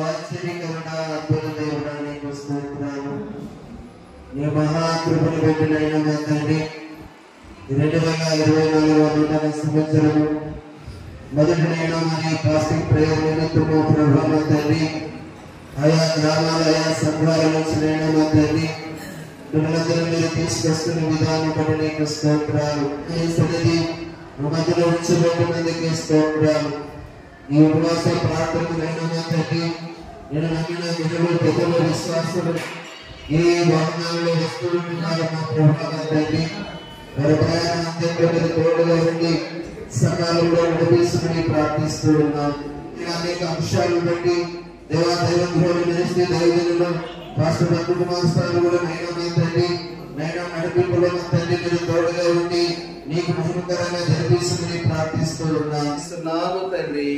ఆశ్చర్యకరణ అద్భుత దేవుడా నీకు స్తోత్రాలు. నీ మహాకృపను పెట్టినైనా మా తండ్రి 2024వ నూతన సంవత్సరము మొదటినైనా మరి ప్లాస్టిక్ ప్రయోగములతో ప్రభావ మా తండ్రి ఆయా గ్రామాల ఆయా సంఘాల నుంచి నైనా మా తండ్రి పిల్లలందరూ మీరు తీసుకొస్తున్న విధానం బట్టి నీకు స్తోత్రాలు. ఈ సన్నిధి మా మధ్యలో ఉంచబెట్టినందుకే స్తోత్రాలు. ఈ ఉపవాస ప్రార్థనలైనా మా తండ్రి నేను నమ్మిన విధులు పెద్దలు విశ్వాసులు ఏ వాహనాల్లో వస్తువులున్నారో మా ప్రభావ తండ్రి వారి ప్రయాణం అంతట్లో మీరు తోడుగా ఉండి సకాలంలో నడిపిస్తుని ప్రార్థిస్తూ ఉన్నాం. అనేక అంశాలను బట్టి దైవంలో నిలిస్తే దైవజనులు రాష్ట్ర కుటుంబాలు కూడా నైనా మా తండ్రి నైనా నడిపింపులో మా తండ్రి మీరు తోడుగా ఉండి నీకు మహిమకరంగా జరిపిస్తుందని ప్రార్థిస్తూ ఉన్నాము తండ్రి.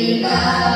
Thank you.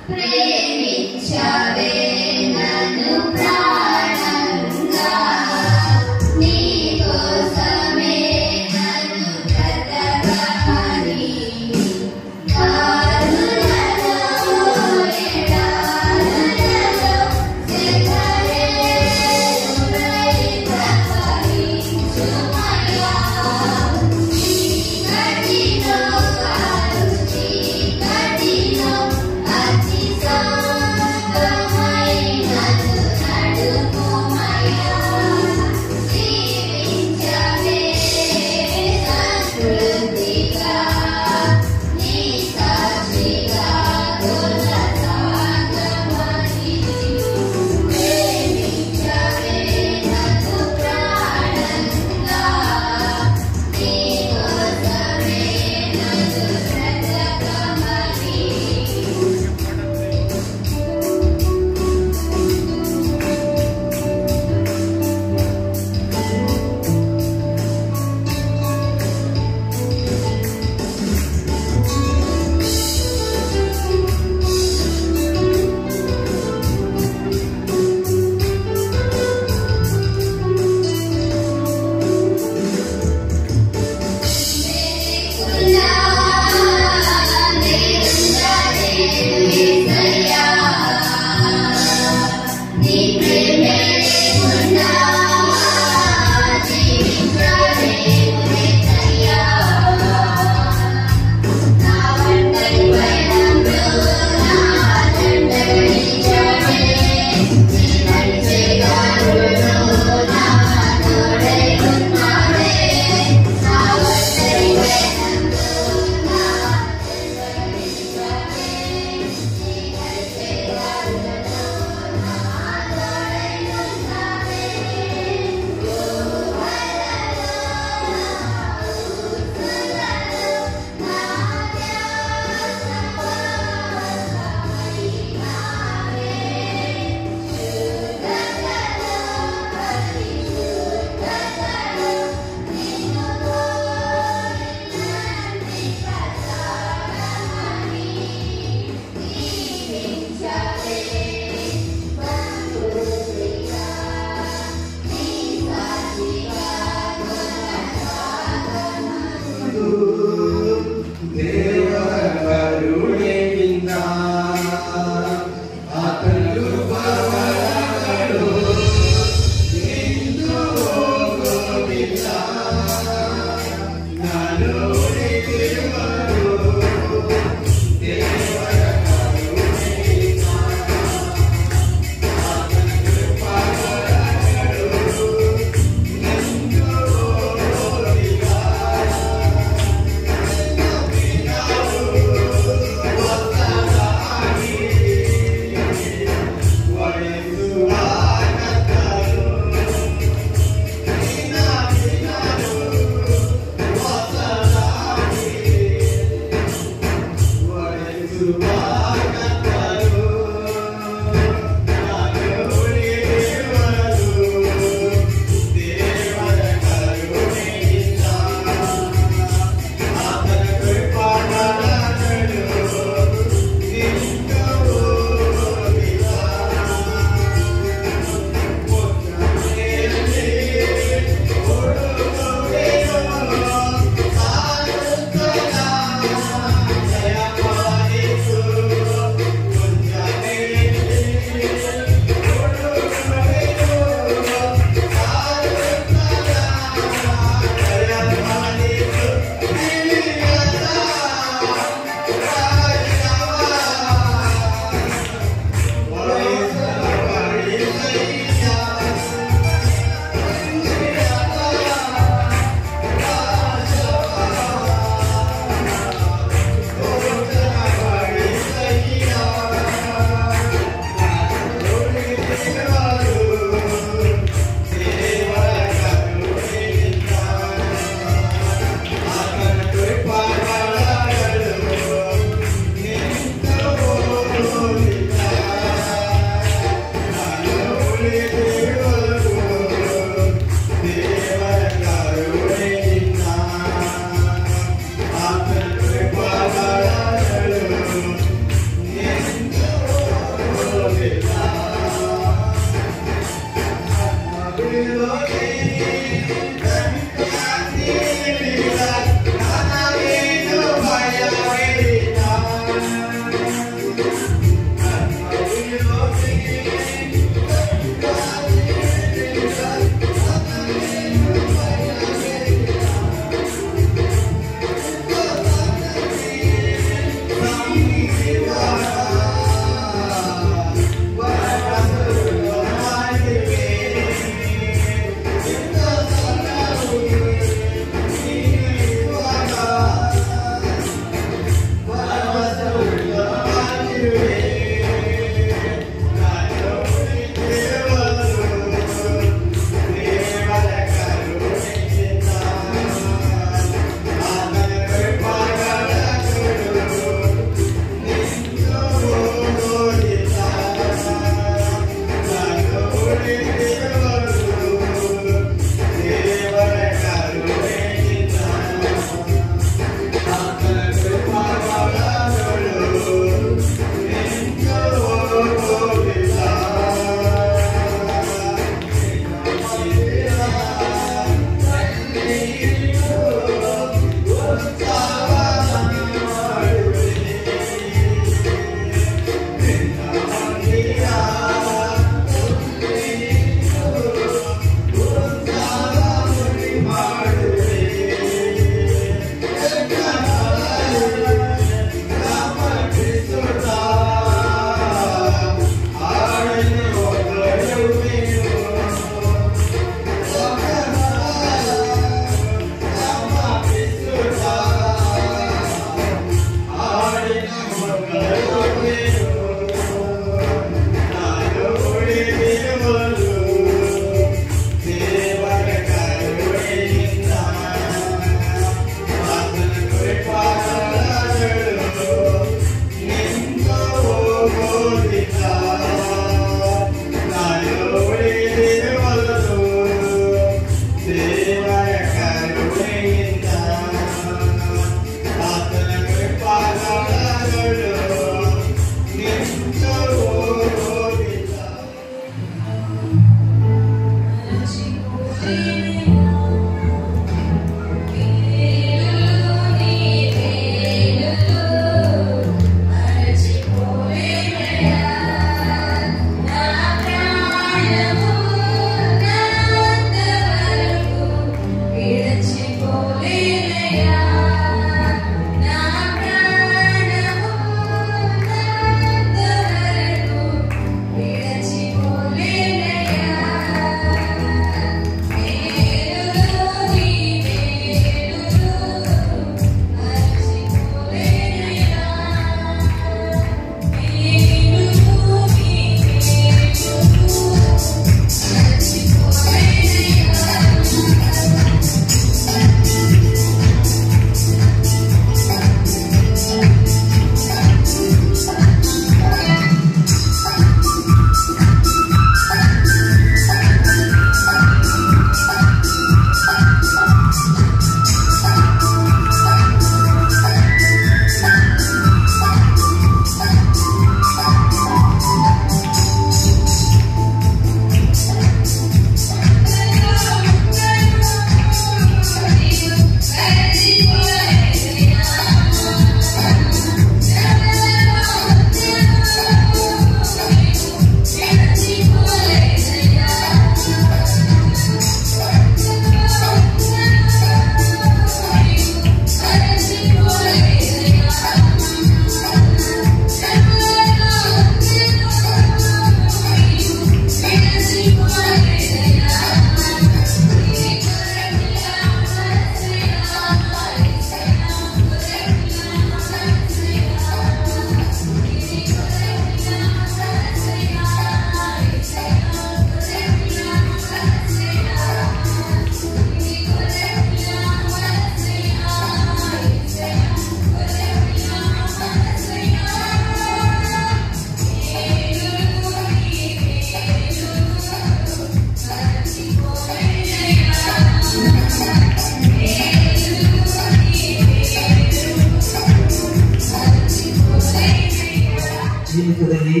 ಜೀವಿತದಲ್ಲಿ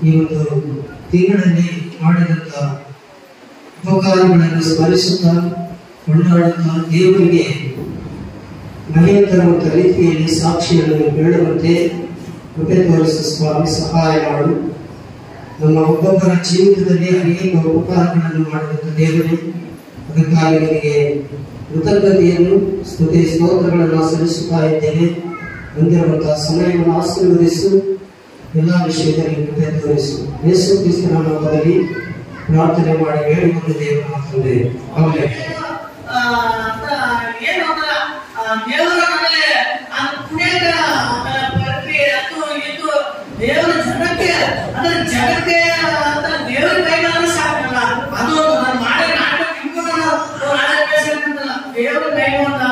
ಈ ಒಂದು ತಿಂಗಳಲ್ಲಿ ಮಾಡಿದಂತ ಉಪಕಾರಗಳನ್ನು ಸ್ಮರಿಸುತ್ತಾ ಕೊಂಡಾಡುತ್ತಾ ದೇವರಿಗೆ ಮಹಿಮೆ ತರುವಂಥ ರೀತಿಯಲ್ಲಿ ಸಾಕ್ಷಿಯನ್ನು ಹೇಳುವಂತೆ ಕೃಪೆ ತೋರಿಸುವ ಸ್ವಾಮಿ ಸಹಾಯ ಮಾಡು. ನಮ್ಮ ಒಬ್ಬೊಬ್ಬರ ಜೀವಿತದಲ್ಲಿ ಅನೇಕ ಉಪಕಾರಗಳನ್ನು ಮಾಡುವಂಥ ದೇವರೇ, ಅದಕ್ಕಾಗಿ ನಿನಗೆ ಕೃತಜ್ಞತೆಯನ್ನು ಸ್ತುತಿ ಸ್ತೋತ್ರಗಳನ್ನು ಸಲ್ಲಿಸುತ್ತಾ ಇದ್ದೇನೆ. ಬಂದಿರುವಂತಹ ಸಮಯವನ್ನು ಆಶೀರ್ವದಿಸು, ಎಲ್ಲ ವಿಷಯದಲ್ಲಿ ಕೃಪೆ ತೋರಿಸು. ಯೇಸು ಕ್ರಿಸ್ತನ ನಾಮದಲ್ಲಿ ಪ್ರಾರ್ಥನೆ ಮಾಡಿ ಬೇಡಿಕೊಂಡಿದ್ದೇವೆ ತಂದೆ, ಆಮೆನ್. ದೇವರ ಜನಕ್ಕೆ ಅಂದ್ರೆ ಜಗಕ್ಕೆ ದೇವರ ಕೈಗಾಲ ಸಾಕಲ್ಲ. ಅದು ಮಾಡಿ ನಾಟಕ ದೇವರ ಕೈಗೊಂಡು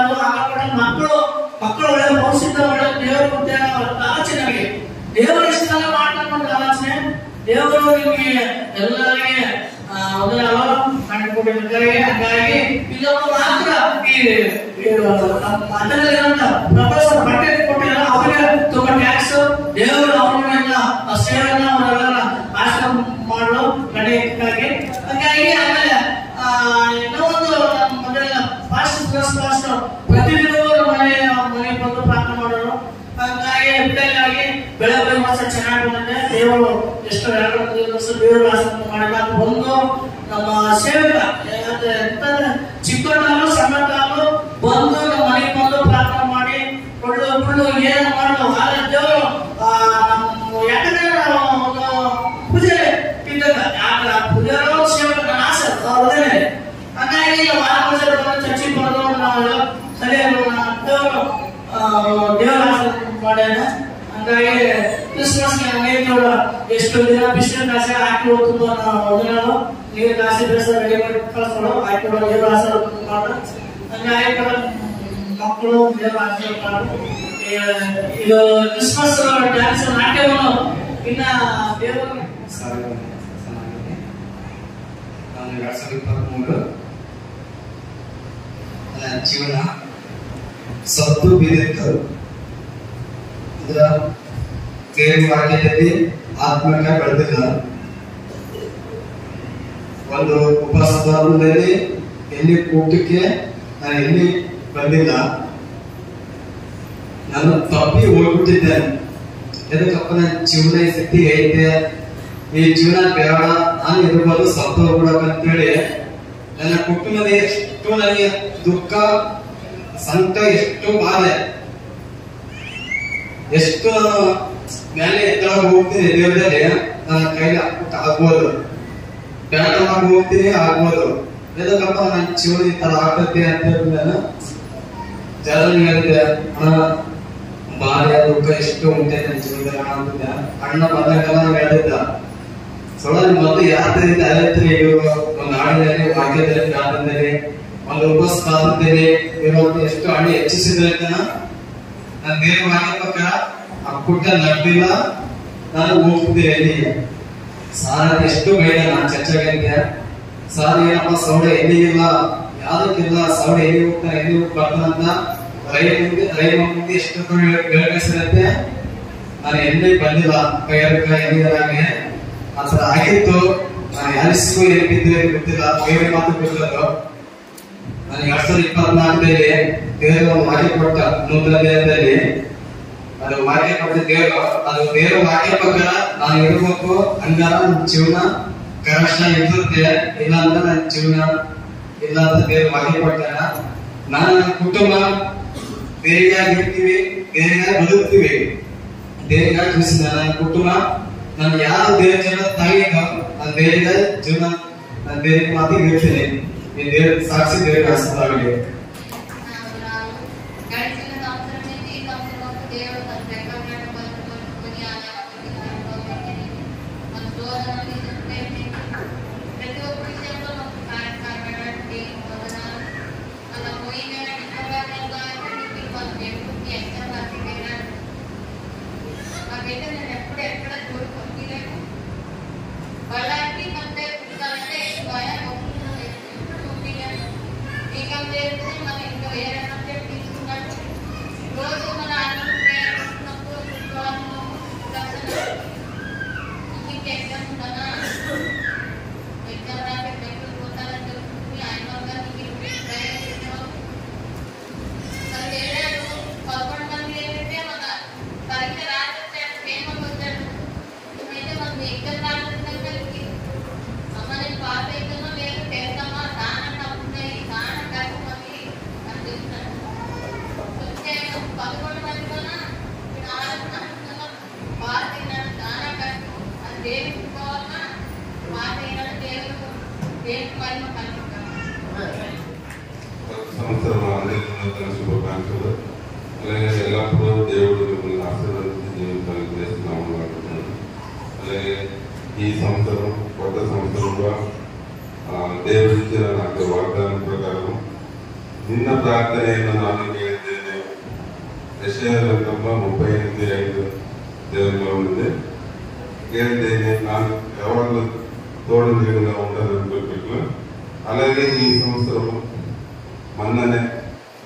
ಮಕ್ಕಳು ಒಳ್ಳೆ ಭವಿಷ್ಯದ ಒಳ್ಳೆ ದೇವರ ಮುಂದೆ ಆಲೋಚನೆಗೆ ದೇವರ ಇಷ್ಟೆಲ್ಲ ಮಾಡ್ಕೊಂಡು ಆಲೋಚನೆ ದೇವರು ನಿಮಗೆ ಎಲ್ಲರಿಗೆ ಮಾಡಿಕೊಟ್ಟಿದ್ದಾರೆ. ಹಾಗಾಗಿ ಇದೊಂದು ಮಾತ್ರ ಅದರಲ್ಲಿರುವಂತ ಪ್ರೊಫೆಸರ್ ಬಟ್ಟೆ ಕೊಟ್ಟಿಲ್ಲ, ಅವರಿಗೆ ತುಂಬಾ ಟ್ಯಾಕ್ಸ್ ದೇವರು ಅವರನ್ನೆಲ್ಲ ಸೇವೆಯನ್ನ ಅವರೆಲ್ಲ ಆಶ್ರಮ ಮಾಡಲು ನಡೆಯಕ್ಕಾಗಿ. ಹಾಗಾಗಿ ಆಮೇಲೆ ಇನ್ನೊಂದು ಮೊದಲ ಫಾಸ್ಟ್ ಪ್ರತಿದಿನವೂ ಮನೆ ಬಂದು ಪ್ರಾರ್ಥನೆ ಮಾಡೋರು. ಹಾಗಾಗಿ ಬಿಡಲಾಗಿ ಬೆಳಗ್ಗೆ ವರ್ಷ ಚೆನ್ನಾಗಿ ಬಂದಿದೆ. ದೇವರು ಎಷ್ಟು ದೇವರು ಆಶ್ರಮ ಮಾಡಿದ ಬಂದು ನಮ್ಮ ಸೇವಕ ಚಿಕ್ಕವರನ್ನು ಸಣ್ಣತಾನು ಬಂದು ನಮ್ಮ ಮನೆಗೆ ಬಂದು ಪ್ರಾರ್ಥನೆ ಮಾಡಿ ಕೊಡ್ಲು ಏನು ಮಾಡಲು ದೇವರು ಯಾಕಂದ್ರೆ ಪೂಜೆ ಇದ್ದಾಗ ಪೂಜಾರೋ ಸೇವಕ ಆಸೆ ಹೃದಯ. ಹಾಗಾಗಿ ವಾರ ಪೂಜೆ ಚರ್ಚಿಗೆ ಬರೋದು ನಾವೆಲ್ಲ ಸರಿಯಾಗಿ ದೇವರು ದೇವರ ಆಶ್ರಮ ಮಾಡ್ಯಾನ. ಹಾಗಾಗಿ ಕ್ರಿಸ್ಮಸ್ಗೆ ನೇತೃತ್ವ ಎಷ್ಟು ದಿನ ಬಿಸಿಲು ಕಾಸೆ ಹಾಕಿ ಹೋಗ್ತು ನಾವು ನೀರು ಕಾಸೆ ಬೇಸ ರೆಡಿ ಮಾಡಿ ಕಳಿಸ್ಕೊಡು ಹಾಕಿಕೊಡೋ ದೇವರ ಆಶೀರ್ವಾದ ಮಾಡು. ಹಂಗಾಗಿ ಮಕ್ಕಳು ದೇವರ ಆಶೀರ್ವಾದ ಮಾಡು. ಇದು ಕ್ರಿಸ್ಮಸ್ ಡ್ಯಾನ್ಸ್ ನಾಟ್ಯವನ್ನು ಇನ್ನ ದೇವರು ನಾನು 2023 ನನ್ನ ಜೀವನ ಸತ್ತು ಬೀದಿತ್ತು. ಇದರ ದೇವರ ವಾಕ್ಯದಲ್ಲಿ ಆತ್ಮಕ ಬೆಳೆದಿಲ್ಲ. ಒಂದು ಉಪವಾಸದಲ್ಲಿ ಎಲ್ಲಿ ಕೂಟಕ್ಕೆ ನಾನು ಎಲ್ಲಿ ಬಂದಿಲ್ಲ. ನಾನು ತಪ್ಪಿ ಹೋಗ್ಬಿಟ್ಟಿದ್ದೇನೆ. ಎದಕ್ಕಪ್ಪ ನನ್ನ ಜೀವನ ಈ ಸ್ಥಿತಿ ಐತೆ, ಈ ಜೀವನ ಬೇಡ, ನಾನು ಇರ್ಬೋದು ಸತ್ತು ಹೋಗ್ಬಿಡಕ್ಕಂತೇಳಿ ನನ್ನ ಕುಟುಂಬದ ಎಷ್ಟು ನನಗೆ ದುಃಖ ಸಂಕಟ, ಎಷ್ಟು ಬಾಧೆ, ಎಷ್ಟು ಮೇಲೆ ಎತ್ತರವಾಗಿ ಹೋಗ್ತೀನಿ ದೇವರಲ್ಲಿ ನನ್ನ ಕೈಲಿ ಆಗ್ಬೋದು, ಬೇಡವಾಗಿ ಹೋಗ್ತೀನಿ ಆಗ್ಬೋದು. ಎದಕ್ಕಪ್ಪ ನನ್ನ ಜೀವನ ಈ ತರ ಆಗ್ತದೆ ಅಂತ ನಾನು ಜನರಿಗೆ ಹೇಳಿದ್ದೆ. ಬಾಧೆ ದುಃಖ ಎಷ್ಟು ಉಂಟೆ ನನ್ನ ಜೀವನದಲ್ಲಿ ಅಂತಿದ್ದೆ. ಅಣ್ಣ ಬಂದಾಗೆಲ್ಲ ನಾನು ಹೇಳ್ತಿದ್ದ ಸೊಳ್ಳೆ ಮೊದಲು ಯಾವ ರೀತಿ ಅದೇ ಒಂದು ಹಾಡಿನಲ್ಲಿ ವಾಕ್ಯದಲ್ಲಿ ಪ್ರಾರ್ಥನೆಯಲ್ಲಿ ಒಂದು ಉಪಸ್ಥಾಪದಲ್ಲಿ ಇರುವಂತ ಎಷ್ಟು ಹಣ್ಣು ಹೆಚ್ಚಿಸಿದ್ರೆ ನಾನು ದೇವರ ವಾಕ್ಯ ಪ್ರಕಾರ ಆ ಪುಟ್ಟ ನಡ್ದಿಲ್ಲ, ನಾನು ಹೋಗ್ತಿದ್ದೆ ಎಲ್ಲಿಗೆ ಸಾರ ಎಷ್ಟು ಬೇಡ ನಾನು ಚರ್ಚೆಗೆ ಸಾರ್ ಏನಪ್ಪ ಸೌಡ ಎಲ್ಲಿಗಿಲ್ಲ, ಯಾವ್ದಕ್ಕಿಲ್ಲ, ಸೌಡ ಎಲ್ಲಿ ಹೋಗ್ತಾನೆ ಎಲ್ಲಿ ಹೋಗಿ ಬರ್ತಾನಂತ ರೈಲ್ ಮುಂದೆ ಎಷ್ಟು ಹೇಳ್ಕಳಿಸಿರತ್ತೆ. ನಾನು ಎಲ್ಲಿ ಬಂದಿಲ್ಲ ಕೈಯಾಗಿ ಆತರ ಆಗಿತ್ತು. ನಾನು ಯಾರಿಗೂ ಏನಿದ್ದು ಗೊತ್ತಿಲ್ಲ, ಬೇರೆ ಮಾತು ಗೊತ್ತದು. ನಾನು 2024ರಲ್ಲಿ ದೇವರು ವಾಕ್ಯ ಕೊಟ್ಟ ನೂತನ ದೇಹದಲ್ಲಿ ಅದು ವಾಕ್ಯ ಕೊಟ್ಟ ದೇವರು, ಅದು ದೇವರ ವಾಕ್ಯ ಪ್ರಕಾರ ನಾನು ಇರಬೇಕು. ಹಂಗಾರ ನನ್ನ ಜೀವನ ಕಷ್ಟ ಇರುತ್ತೆ, ಇಲ್ಲ ಅಂತ ನನ್ನ ಜೀವನ ಇಲ್ಲ ಅಂತ ದೇವ್ರ ವಾಕ್ಯ ಕೊಟ್ಟಾರ. ನಾನು ನನ್ನ ಕುಟುಂಬ ದೇವರಿಗಾಗಿ ಇರ್ತೀವಿ, ದೇವರಿಗಾಗಿ ಬದುಕ್ತೀವಿ, ದೇವರಿಗಾಗಿ ಕೃಷ್ಣ ನನ್ನ ಕುಟುಂಬ. ನಾನು ಯಾರು ದೇವ್ರ ಜನ ತಾಯಿಗ ನಾನು ದೇವರಿಗಾಗಿ ಜೀವನ ನಾನು ದೇವರಿಗೆ ಮಾತಿಗೆ ಇರ್ತೀನಿ. ಈ ದೇವ್ರ ಸಾಕ್ಷಿ ದೇವರಿಗೆ ಆಸ್ಪದಾಗಲಿ. ఎగ్జామ్ సంవత్సరం అందరికీ నూతన శుభాకాంక్షలు. అలాగే ఎల్లప్పుడూ దేవుడు మిమ్మల్ని ఆశీర్వదించి జీవితానికి చేస్తున్నాము అనుకుంటున్నాను. అలాగే ఈ సంవత్సరం కొత్త సంవత్సరంలో దేవుడు ఇచ్చిన నాకు వాగ్దానం ప్రకారం నిన్న ప్రార్థన అయిన 4 యెషయా గ్రంథంలో 38:5 దేవునిలో ఉంది. నాకు ఎవరు తోడు నీరుగా ఉండాలనుకుంటున్నా. అలాగే ఈ సంవత్సరం మొన్ననే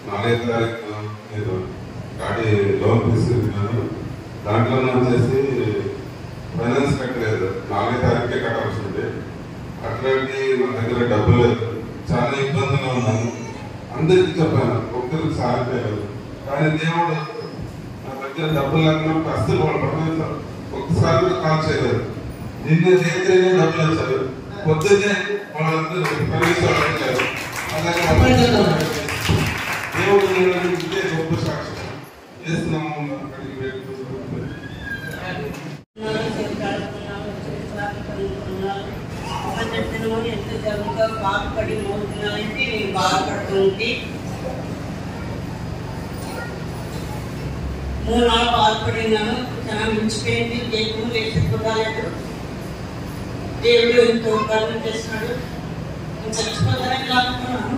4వ తారీఖు నేను గాడి లోన్ తీసుకుంటున్నాను. దాంట్లో వచ్చేసి ఫైనాన్స్ కట్టలేదు. 4వ తారీఖే కట్టాల్సి ఉంది. అట్లాంటి నా దగ్గర డబ్బులు లేదు. చాలా ఇబ్బందులు ఉన్నాను. అందరికీ చెప్పాను, ఒక్కరికి సాధించలేదు. కానీ దేవుడు నా దగ్గర డబ్బులు లేకున్నప్పుడు అస్సలు వాళ్ళు పడలేదు. ఒక్కసారి కూడా కాల్ చేయలేదు. నిన్న చేతినే డబ్బులు వచ్చారు. పొద్దున్నే వాళ్ళందరూ కనీసం వచ్చారు. అలాగే దేవుడు ఇదే గొప్ప సాక్ష్యం చేస్తున్నాము. అక్కడికి ఎంత జరుగుగా బాధపడి మోస్తున్నానంటే నేను బాధపడుతుంది. 3 నాళ్ళు బాధపడినాను. చాలా మించిపోయింది. దేవుడు లేకపోలేదు. దేవుడు ఎంతో కరుణ చేస్తున్నాడు. నేను చచ్చిపోతానని లాక్కున్నాను.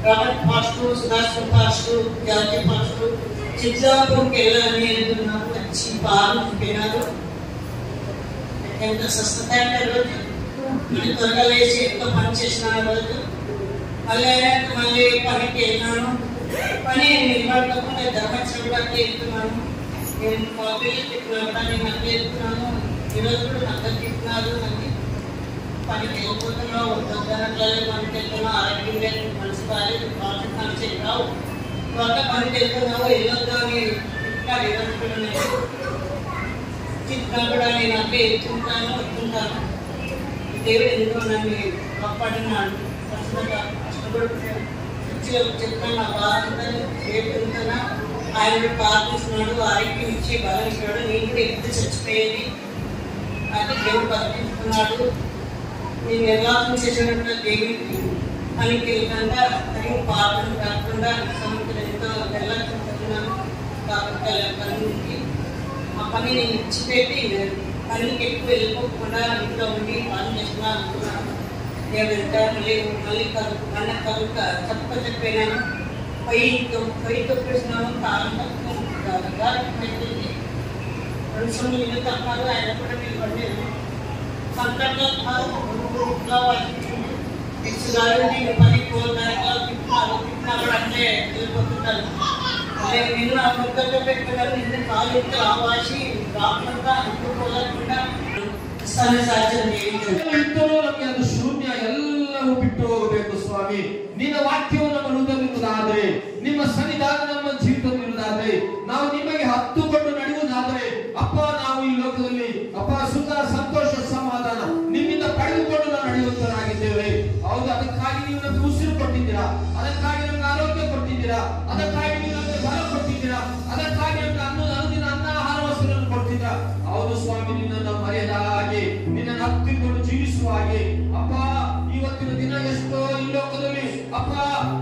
రాబర్ట్ పాస్టర్, సుధాకర్ పాస్టర్, జాతీయ పాస్టర్ చిత్రాపురంకి వెళ్ళాలని వెళ్తున్నాను. వచ్చి బాగా చూపినారు. ఎంత స్వస్థత అంటే రోజు మళ్ళీ త్వరగా లేచి ఎంతో పని చేసిన రోజు మళ్ళీ పనికి వెళ్ళినాను. పని నిలబడకుండా ధర్మచరణకి వెళ్తున్నాను. నేను మా పిల్లలు తిప్పినా నేను అక్కడ వెళ్తున్నాను. ఈరోజు కూడా నక్క తిప్పినారు. అని పనికి వెళ్ళిపోతున్నావు. వద్దనట్లేదు. పనికి వెళ్తున్నావు. ఆరోగ్యం లేదు. మనసు బాగాలేదు. బాగా కలిసి రావు. త్వరగా పనికి వెళ్తున్నావు. వెళ్ళొద్దా అని తిప్పినారు. ఈరోజు కూడా నేను చిత్రం కూడా నేను అట్లే ఎత్తుంటాను వస్తుంటాను. దేవుడు ఎందుకో నన్ను కాపాడినాడు. కష్టపడి చెప్తాను. నా బాధ దేవుడుతున్నా ఆయన ప్రార్థిస్తున్నాడు. ఆరోగ్యం ఇచ్చి బలం ఇచ్చాడు. నేను కూడా ఎప్పుడు చచ్చిపోయేది అంటే దేవుడు బతికిస్తున్నాడు. నేను నిర్వాహం చేసినట్టు దేవుడికి పనికి వెళ్తుందా అని పాటలు కాకుండా సముద్రం ఎంతో వెళ్ళాలనుకుంటున్నాను. కాబట్టి పనికి ఆ పని నేను ఇచ్చిపెట్టి పనికి ఎక్కువ వెళ్ళిపోకుండా ఇంట్లో ఉండి పని చేస్తున్నా అనుకున్నాను. నేను వెళ్తాను. మళ్ళీ అన్న కలుక చెప్పినాను. పొయ్యి తొప్పేసినాను. కాలం తక్కువ మనుషులు ఇల్లు తప్పారు. ఆయన కూడా నిలబడలేదు. నేను పని తిప్పినా కూడా అంటే వెళ్ళిపోతుంటాను. నిన్ను ఆ ముక్కల్లో పెట్టుకున్నారు. నిన్ను కాలు ఆవాసి రాకుండా అనుకోలేకుండా ಅದು ಶೂನ್ಯ ಎಲ್ಲವೂ ಬಿಟ್ಟು ಹೋಗಬೇಕು ಸ್ವಾಮಿ. ನಿನ್ನ ವಾಕ್ಯವು ನಮ್ಮ ಹೃದಯವಿರುವುದಾದರೆ, ನಿಮ್ಮ ಸನ್ನಿಧಾನ ನಮ್ಮ ಜೀವಿತವಿರುವುದಾದರೆ, ನಾವು ನಿಮಗೆ ಹತ್ತುಕೊಂಡು ನಡೆಯುವುದಾದರೆ ಅಪ್ಪ, ನಾವು ಈ ಲೋಕದಲ್ಲಿ ಅಪ್ಪ ಸುಖ ಸಂತೋಷ ಸಮಾಧಾನ ನಿಮ್ಮಿಂದ ಪಡೆದುಕೊಂಡು ನಾವು ನಡೆಯುವಂತರಾಗಿದ್ದೇವೆ. ಹೌದು, ಅದಕ್ಕಾಗಿ ನೀವು ನಮಗೆ ಉಸಿರು ಕೊಟ್ಟಿದ್ದೀರಾ. ಅದಕ್ಕಾಗಿ ನಮಗೆ ಆರೋಗ್ಯ ಕೊಟ್ಟಿದ್ದೀರಾ. ಅದಕ್ಕಾಗಿ ನೀವು ನಮಗೆ ಬಲ ಕೊಟ್ಟಿದ್ದೀರಾ. ಅದಕ್ಕಾಗಿ ನಮಗೆ ಅನುದಿನ ಅನ್ನ ಆಹಾರ ವಸ್ತುಗಳನ್ನು ಕೊಡ್ತಿದ್ದೀರಾ. ಹೌದು ಸ್ವಾಮಿ, ನಿನ್ನನ್ನು ಮರೆಯದ ಹಾಗೆ, ನಿನ್ನನ್ನು ಹತ್ತಿಕೊಂಡು ಜೀವಿಸುವ ಹಾಗೆ ಅಪ್ಪ, ಇವತ್ತಿನ ದಿನ ಎಷ್ಟೋ ಈ ಲೋಕದಲ್ಲಿ ಅಪ್ಪ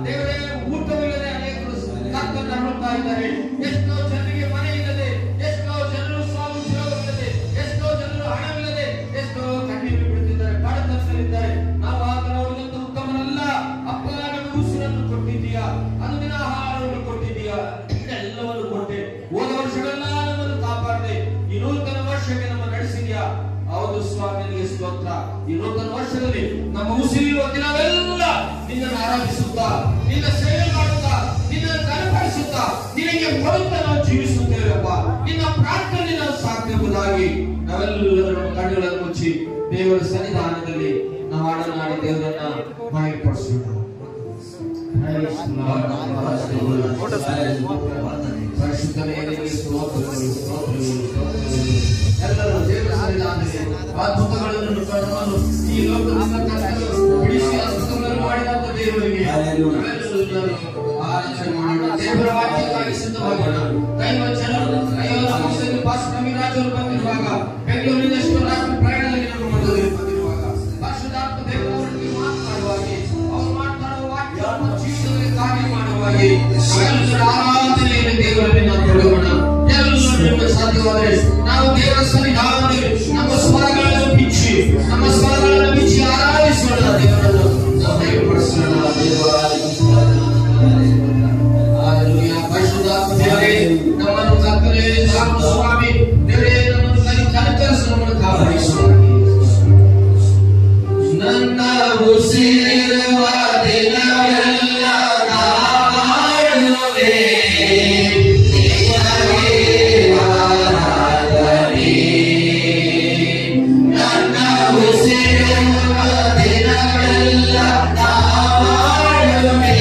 ದೇವರೇ ಊಟವಿಲ್ಲದೆ ಅನೇಕರು ಕರ್ತನ್ನು ಅರಳುತ್ತಾ ಇದ್ದಾರೆ. ಎಷ್ಟೋ ಜನರಿಗೆ ಮನೆ ಇಲ್ಲದೆ, ಎಷ್ಟೋ ಜನರು ಸ್ವಾಮಿ ಉದ್ಯೋಗವಿಲ್ಲದೆ, ಎಷ್ಟೋ ಜನರು ಹಣವಿಲ್ಲದೆ, ಎಷ್ಟೋ ಕಣ್ಣೀರು ಬಿಡುತ್ತಿದ್ದಾರೆ, ಬಡತನದಲ್ಲಿದ್ದಾರೆ. ನಾವು ಆಗ ಅವರಿಗಂತೂ ಉತ್ತಮನಲ್ಲ. ಅಪ್ಪ, ನಮಗೆ ಉಸಿರನ್ನು ಕೊಟ್ಟಿದ್ದೀಯಾ, ಅನುದಿನ ಆಹಾರವನ್ನು ಕೊಟ್ಟಿದ್ದೀಯಾ, ಎಲ್ಲವನ್ನು ಕೊಟ್ಟೆ. ಹೋದ ವರ್ಷಗಳೆಲ್ಲ ನಮ್ಮನ್ನು ಕಾಪಾಡಿದೆ. ಈ ನೂತನ ವರ್ಷಕ್ಕೆ ನಮ್ಮ ನಡೆಸಿದ್ಯಾ. ಹೌದು ಸ್ವಾಮಿ, ನಿನಗೆ ಸ್ತೋತ್ರ. ಈ ನೂತನ ವರ್ಷದಲ್ಲಿ ನಮ್ಮ ಉಸಿರಿರುವ ದಿನವೆಲ್ಲ ನಿನ್ನನ್ನು ಆರಾಧಿಸುತ್ತಾ, ನಿನ್ನ ಸೇವೆ ಮಾಡುತ್ತಾ, ನಿನ್ನನ್ನು ಕನಪಡಿಸುತ್ತಾ, ನಿನಗೆ ಕೊಡುತ್ತಾ ನಾವು ಜೀವಿಸುತ್ತೇವಪ್ಪ. ನಿನ್ನ ಪ್ರಾರ್ಥನೆ ನಾವು ಸಾಧ್ಯವುದಾಗಿ ನಾವೆಲ್ಲರೂ ನಮ್ಮ ಕಣ್ಣುಗಳನ್ನು ಮುಚ್ಚಿ ದೇವರ ಸನ್ನಿಧಾನದಲ್ಲಿ ನಾವು ಹಾಡನ್ನಾಡಿ ದೇವರನ್ನ ಮಹಿಮೆಪಡಿಸೋಣ. ಪರಿಶುದ್ಧನೇ ಸ್ತೋತ್ರಗಳು, ಸ್ತೋತ್ರಗಳು, ಸ್ತೋತ್ರಗಳು. ಎಲ್ಲರೂ ದೇವರ ಸನ್ನಿಧಾನದಲ್ಲಿ ಅದ್ಭುತಗಳನ್ನು ಕಂಡು ಈ ಲೋಕದಿಂದ ಬಿಡಿಸಿ ಅದ್ಭುತಗಳನ್ನು ಮಾಡಿದಂತ ದೇವರಿಗೆ ಆರಾಧನೆ ಮಾಡೋಣ. ದೇವರ ವಾಕ್ಯಕ್ಕಾಗಿ ಸಿದ್ಧವಾಗೋಣ. ದೈವ ಜನರು ಅಯ್ಯೋ ಪಾಸ್ ನಮಿರಾಜ್ ಅವರು ಬಂದಿರುವಾಗ, ಬೆಂಗಳೂರಿನ ಎಷ್ಟೋ ರಾಷ್ಟ್ರ ಪ್ರಯಾಣದಲ್ಲಿ ನಮ್ಮ ಮಧ್ಯದಲ್ಲಿ ಬಂದಿರುವಾಗ ಪರಿಶುದ್ಧಾತ್ಮ ದೇವರವರಿಗೆ ಮಾತ್ರ ವಿಷಯವಾಗಿ ನಾವೆಲ್ಲರ ಆರಾಧನೆಯಲ್ಲಿ ದೇವರಲ್ಲಿ ನಾವು ತೊಡಗೋಣ. ಎಲ್ಲರೂ ನಿಮಗೆ ಸಾಧ್ಯವಾದರೆ ನಾವು ದೇವರ ಸನ್ನಿಧಾನದಲ್ಲಿ ನಮ್ಮ ಸ್ವರಗಳನ್ನು ಬಿಚ್ಚಿ ಆರಾಧಿಸೋಣ. ದೇವರನ್ನು ನಾವು ದಯಪಡಿಸೋಣ. ಪರಿಶುದ್ಧಾತ್ಮನೇ ನಮ್ಮನ್ನು ಕರ್ತನೇ ಸ್ವಾಮಿ ದೇವರೇ ನಮ್ಮನ್ನು ಕನಿಕರಿಸಿ ನಮ್ಮನ್ನು ಕಾಪಾಡಿಸೋಣ. ನನ್ನ ಉಸಿರುವ ದಿನವೆಲ್ಲ ನಾಡುವೆ ನನ್ನ ಉಸಿರುವ ದಿನವೆಲ್ಲ ನಾಡುವೆ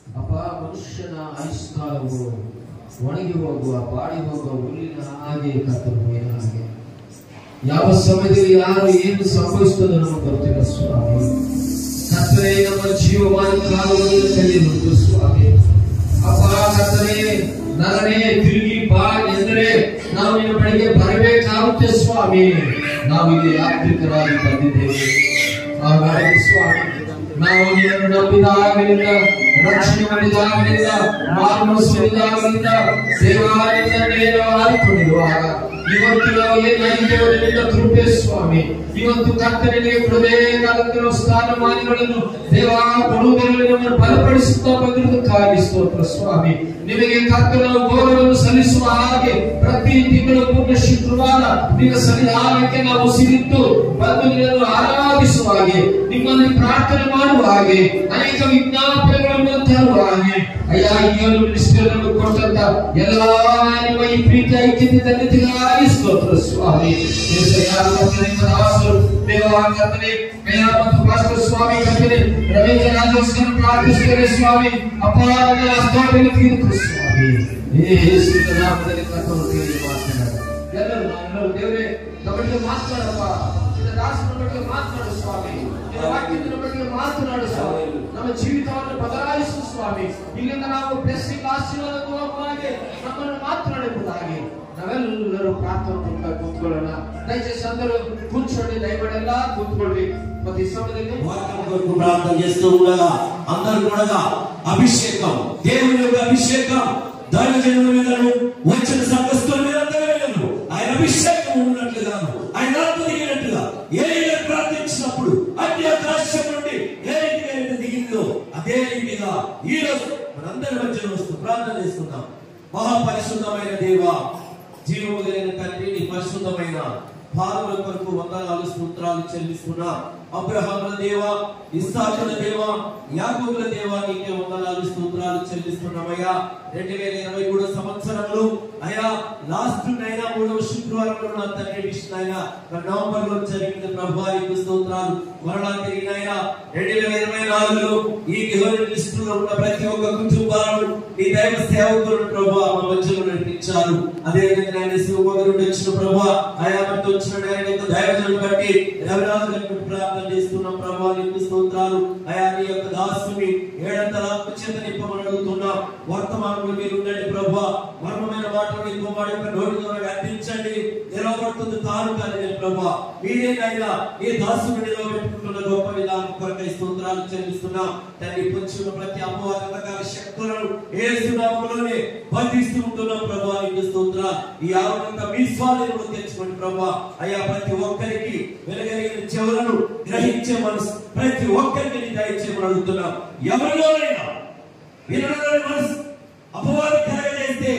ಅಪ್ಪ, ಮನುಷ್ಯನ ಆಯುಷ್ಕಾಲವು ಒಣಗಿ ಹೋಗುವ, ಬಾಡಿ ಹೋಗುವ ಹುಲ್ಲಿನ ಹಾಗೆ ಕರ್ತವ್ಯ ಹಾಗೆ ಯಾವ ಸಮಯದಲ್ಲಿ ಯಾರು ಏನು ಸಂಭವಿಸುತ್ತದೆ ನಮಗೆ ಗೊತ್ತಿಲ್ಲ ಸ್ವಾಮಿ. ಕರ್ತನೇ, ನಮ್ಮ ಜೀವಮಾನ ಕಾಲವನ್ನು ಕಲಿಯುವುದು ಸ್ವಾಮಿ. ಅಪ್ಪ ಕರ್ತನೇ, ನರನೇ ತಿರುಗಿ ಬಾ ಎಂದರೆ ನಾವು ನಿನ್ನ ಬಳಿಗೆ ಬರಬೇಕಾಗುತ್ತೆ ಸ್ವಾಮಿ. ನಾವು ಇಲ್ಲಿ ಯಾತ್ರಿಕರಾಗಿ ಬಂದಿದ್ದೇವೆ. ಹಾಗಾಗಿ ಸ್ವಾಮಿ, ನಾವು ನಿನ್ನನ್ನು ನಂಬಿದಾಗಲಿಂದ, ರಕ್ಷಣೆ ಮಾಡಿದಾಗಲಿಂದ, ಮಾರ್ಮಿಸಿದಾಗಲಿಂದ, ದೇವಾಲಯದಿಂದ ಆರಿಕೊಂಡಿರುವಾಗ ಇವತ್ತು ನಾವು ಏನಾಗಿದ್ದೇವೆ ನಿನ್ನ ಕೃಪೆ ಸ್ವಾಮಿ. ಇವತ್ತು ಕರ್ತನಿಗೆ ಕೊಡಬೇಕಾದಂತಹ ಸ್ಥಾನಮಾನಗಳನ್ನು ದೇವ ಕೊಡುವುದರಲ್ಲಿ ನಮ್ಮನ್ನು ಬಲಪಡಿಸುತ್ತಾ ಬಂದಿರುವುದಕ್ಕಾಗಿ ಸ್ತೋತ್ರ ಸ್ವಾಮಿ. ನಿಮಗೆ ಕರ್ತನ ಗೌರವವನ್ನು ಸಲ್ಲಿಸುವ ಹಾಗೆ ಪ್ರತಿ ತಿಂಗಳು ಪೂರ್ಣ ಶುಕ್ರವಾರ ನಿನ್ನ ಸನ್ನಿಧಾನಕ್ಕೆ ನಾವು ಸಿರಿದ್ದು ಬಂದು ನಿನ್ನನ್ನು ಆರಾಧಿಸುವ ಹಾಗೆ, ನಿಮ್ಮಲ್ಲಿ ಪ್ರಾರ್ಥನೆ ಮಾಡುವ ಹಾಗೆ, ಅನೇಕ ವಿಜ್ಞಾಪನೆಗಳನ್ನು ತರುವ ಹಾಗೆ ಅಯ್ಯ ಈಗಲೂ ನಿಷ್ಠೆಯನ್ನು ಕೊಟ್ಟಂತ ಎಲ್ಲಾ ನಿಮ್ಮ ಈ ಪ್ರೀತಿ ಐಕ್ಯತೆ ಧನ್ಯತೆಗಾಗಿ ಸ್ತೋತ್ರ ಸ್ವಾಮಿ. ಸ್ವಾಮಿ ಕರ್ತನೆ, ರವೀಂದ್ರ ರಾಜೋತ್ಸವ ಪ್ರಾರ್ಥಿಸುತ್ತೇನೆ ಸ್ವಾಮಿ. ಅಪ್ಪ ಸ್ವಾಮಿ, ನಾಮದಲ್ಲಿ ಕರ್ತನು ಮಾತನಾಡ ಎಲ್ಲರೂ ನಾವೆಲ್ಲರೂ ದೇವರೇ ನಮಗೆ ಮಾತನಾಡಪ್ಪ. ನಿನ್ನ ದಾಸನ ಬಗ್ಗೆ ಮಾತನಾಡು ಸ್ವಾಮಿ. ನಿನ್ನ ವಾಕ್ಯದ ಬಗ್ಗೆ ಮಾತನಾಡು ಸ್ವಾಮಿ. ನಮ್ಮ ಜೀವಿತವನ್ನು ಬದಲಾಯಿಸು ಸ್ವಾಮಿ. ಇಲ್ಲಿಂದ ನಾವು ಬ್ಲೆಸ್ಸಿಂಗ್ ಆಶೀರ್ವಾದ ಹಾಗೆ ನಮ್ಮನ್ನು ಮಾತನಾಡುವುದಾಗಿ ನಾವೆಲ್ಲರೂ ಪ್ರಾರ್ಥನೆ ಕೂತ್ಕೊಳ್ಳೋಣ. దయచేసి అందరూ కూర్చోండి, దయపడేలా కూర్చోండి. ప్రతి సమయంలో వాక్యం కొరకు ప్రార్థన చేస్తూ ఉండగా అందరూ కూడా అభిషేకం, దేవుని యొక్క అభిషేకం దైవజనుల మీదను, వచ్చిన సంఘస్థుల మీద అందరూ ఆయన అభిషేకం ఉన్నట్లుగాను, ఆయన ఆత్మ దిగినట్లుగా ఏలియా ప్రార్థించినప్పుడు అన్ని ఆకాశం నుండి ఏ రీతిగా దిగిందో అదే రీతిగా ఈ రోజు మనందరి మధ్యలో వస్తూ ప్రార్థన చేస్తున్నాం. మహాపరిశుద్ధమైన దేవా, జీవము కలిగిన తండ్రి, నీ పరిశుద్ధమైన పాదముల కొరకు వందనాలు స్తోత్రాలు చెల్లిస్తున్నా. అబ్రహాముల దేవా, ఇస్సాకుల దేవా, యాకోబుల దేవా, నీకే వందనాలు స్తోత్రాలు చెల్లిస్తున్నామయ్యా. 2023 సంవత్సరంలో అయ్యా లాస్ట్ నైనా 3వ శుక్రవారంలో నా తండ్రి విషయం అయినా నవంబర్ లో జరిగిన ప్రభువా నీకు స్తోత్రాలు. మరలా తిరిగినైనా 2024లో ఈ గిహోని లిస్టులో ఉన్న ప్రతి ఒక్క కుటుంబాలను ఈ దైవ సేవకులను ప్రభువా మా మధ్యలో నడిపించారు. అదే విధంగా ఆయన శివమగరుడు వచ్చిన ప్రభువా ఆయా మధ్య వచ్చిన ఆయన యొక్క దైవజనుని బట్టి రవిరాజు గారిని ప్రార్థన చేస్తున్నాం ప్రభువా నీకు స్తోత్రాలు. అయా నీ యొక్క దాసుని ఏడంతల ఆత్మ చేత నింపమని అడుగుతున్నాం. వర్తమానంలో మీరు ఉండండి ప్రభువా. మర్మమైన మాటలు ఇంకో మాట యొక్క నోటి ద్వారా అందించండి. నిలవబడుతుంది తాను కానీ ప్రభువా మీరేనైనా ఈ దాసుని నిలవబెట్టుకుంటున్న గొప్ప విధానం కొరకై స్తోత్రాలు చెల్లిస్తున్నాం. తండ్రి పొంచిన ప్రతి అపవాద శక్తులను యేసు నామములోనే బంధిస్తూ ఉంటున్నాం ప్రభువా నీకు స్తోత్రాలు. ఈ ఆవరణంగా మీ స్వాధీనంలో తెచ్చుకోండి ప్రభువా. అయ్యా ప్రతి ఒక్కరికి వెలగలిగిన చెవులను గ్రహించే మనసు ప్రతి ఒక్కరికి నీ దయచేయమని అడుగుతున్నాం. ఎవరిలోనైనా వినడానికి మనసు అపవాదం కలగజేస్తే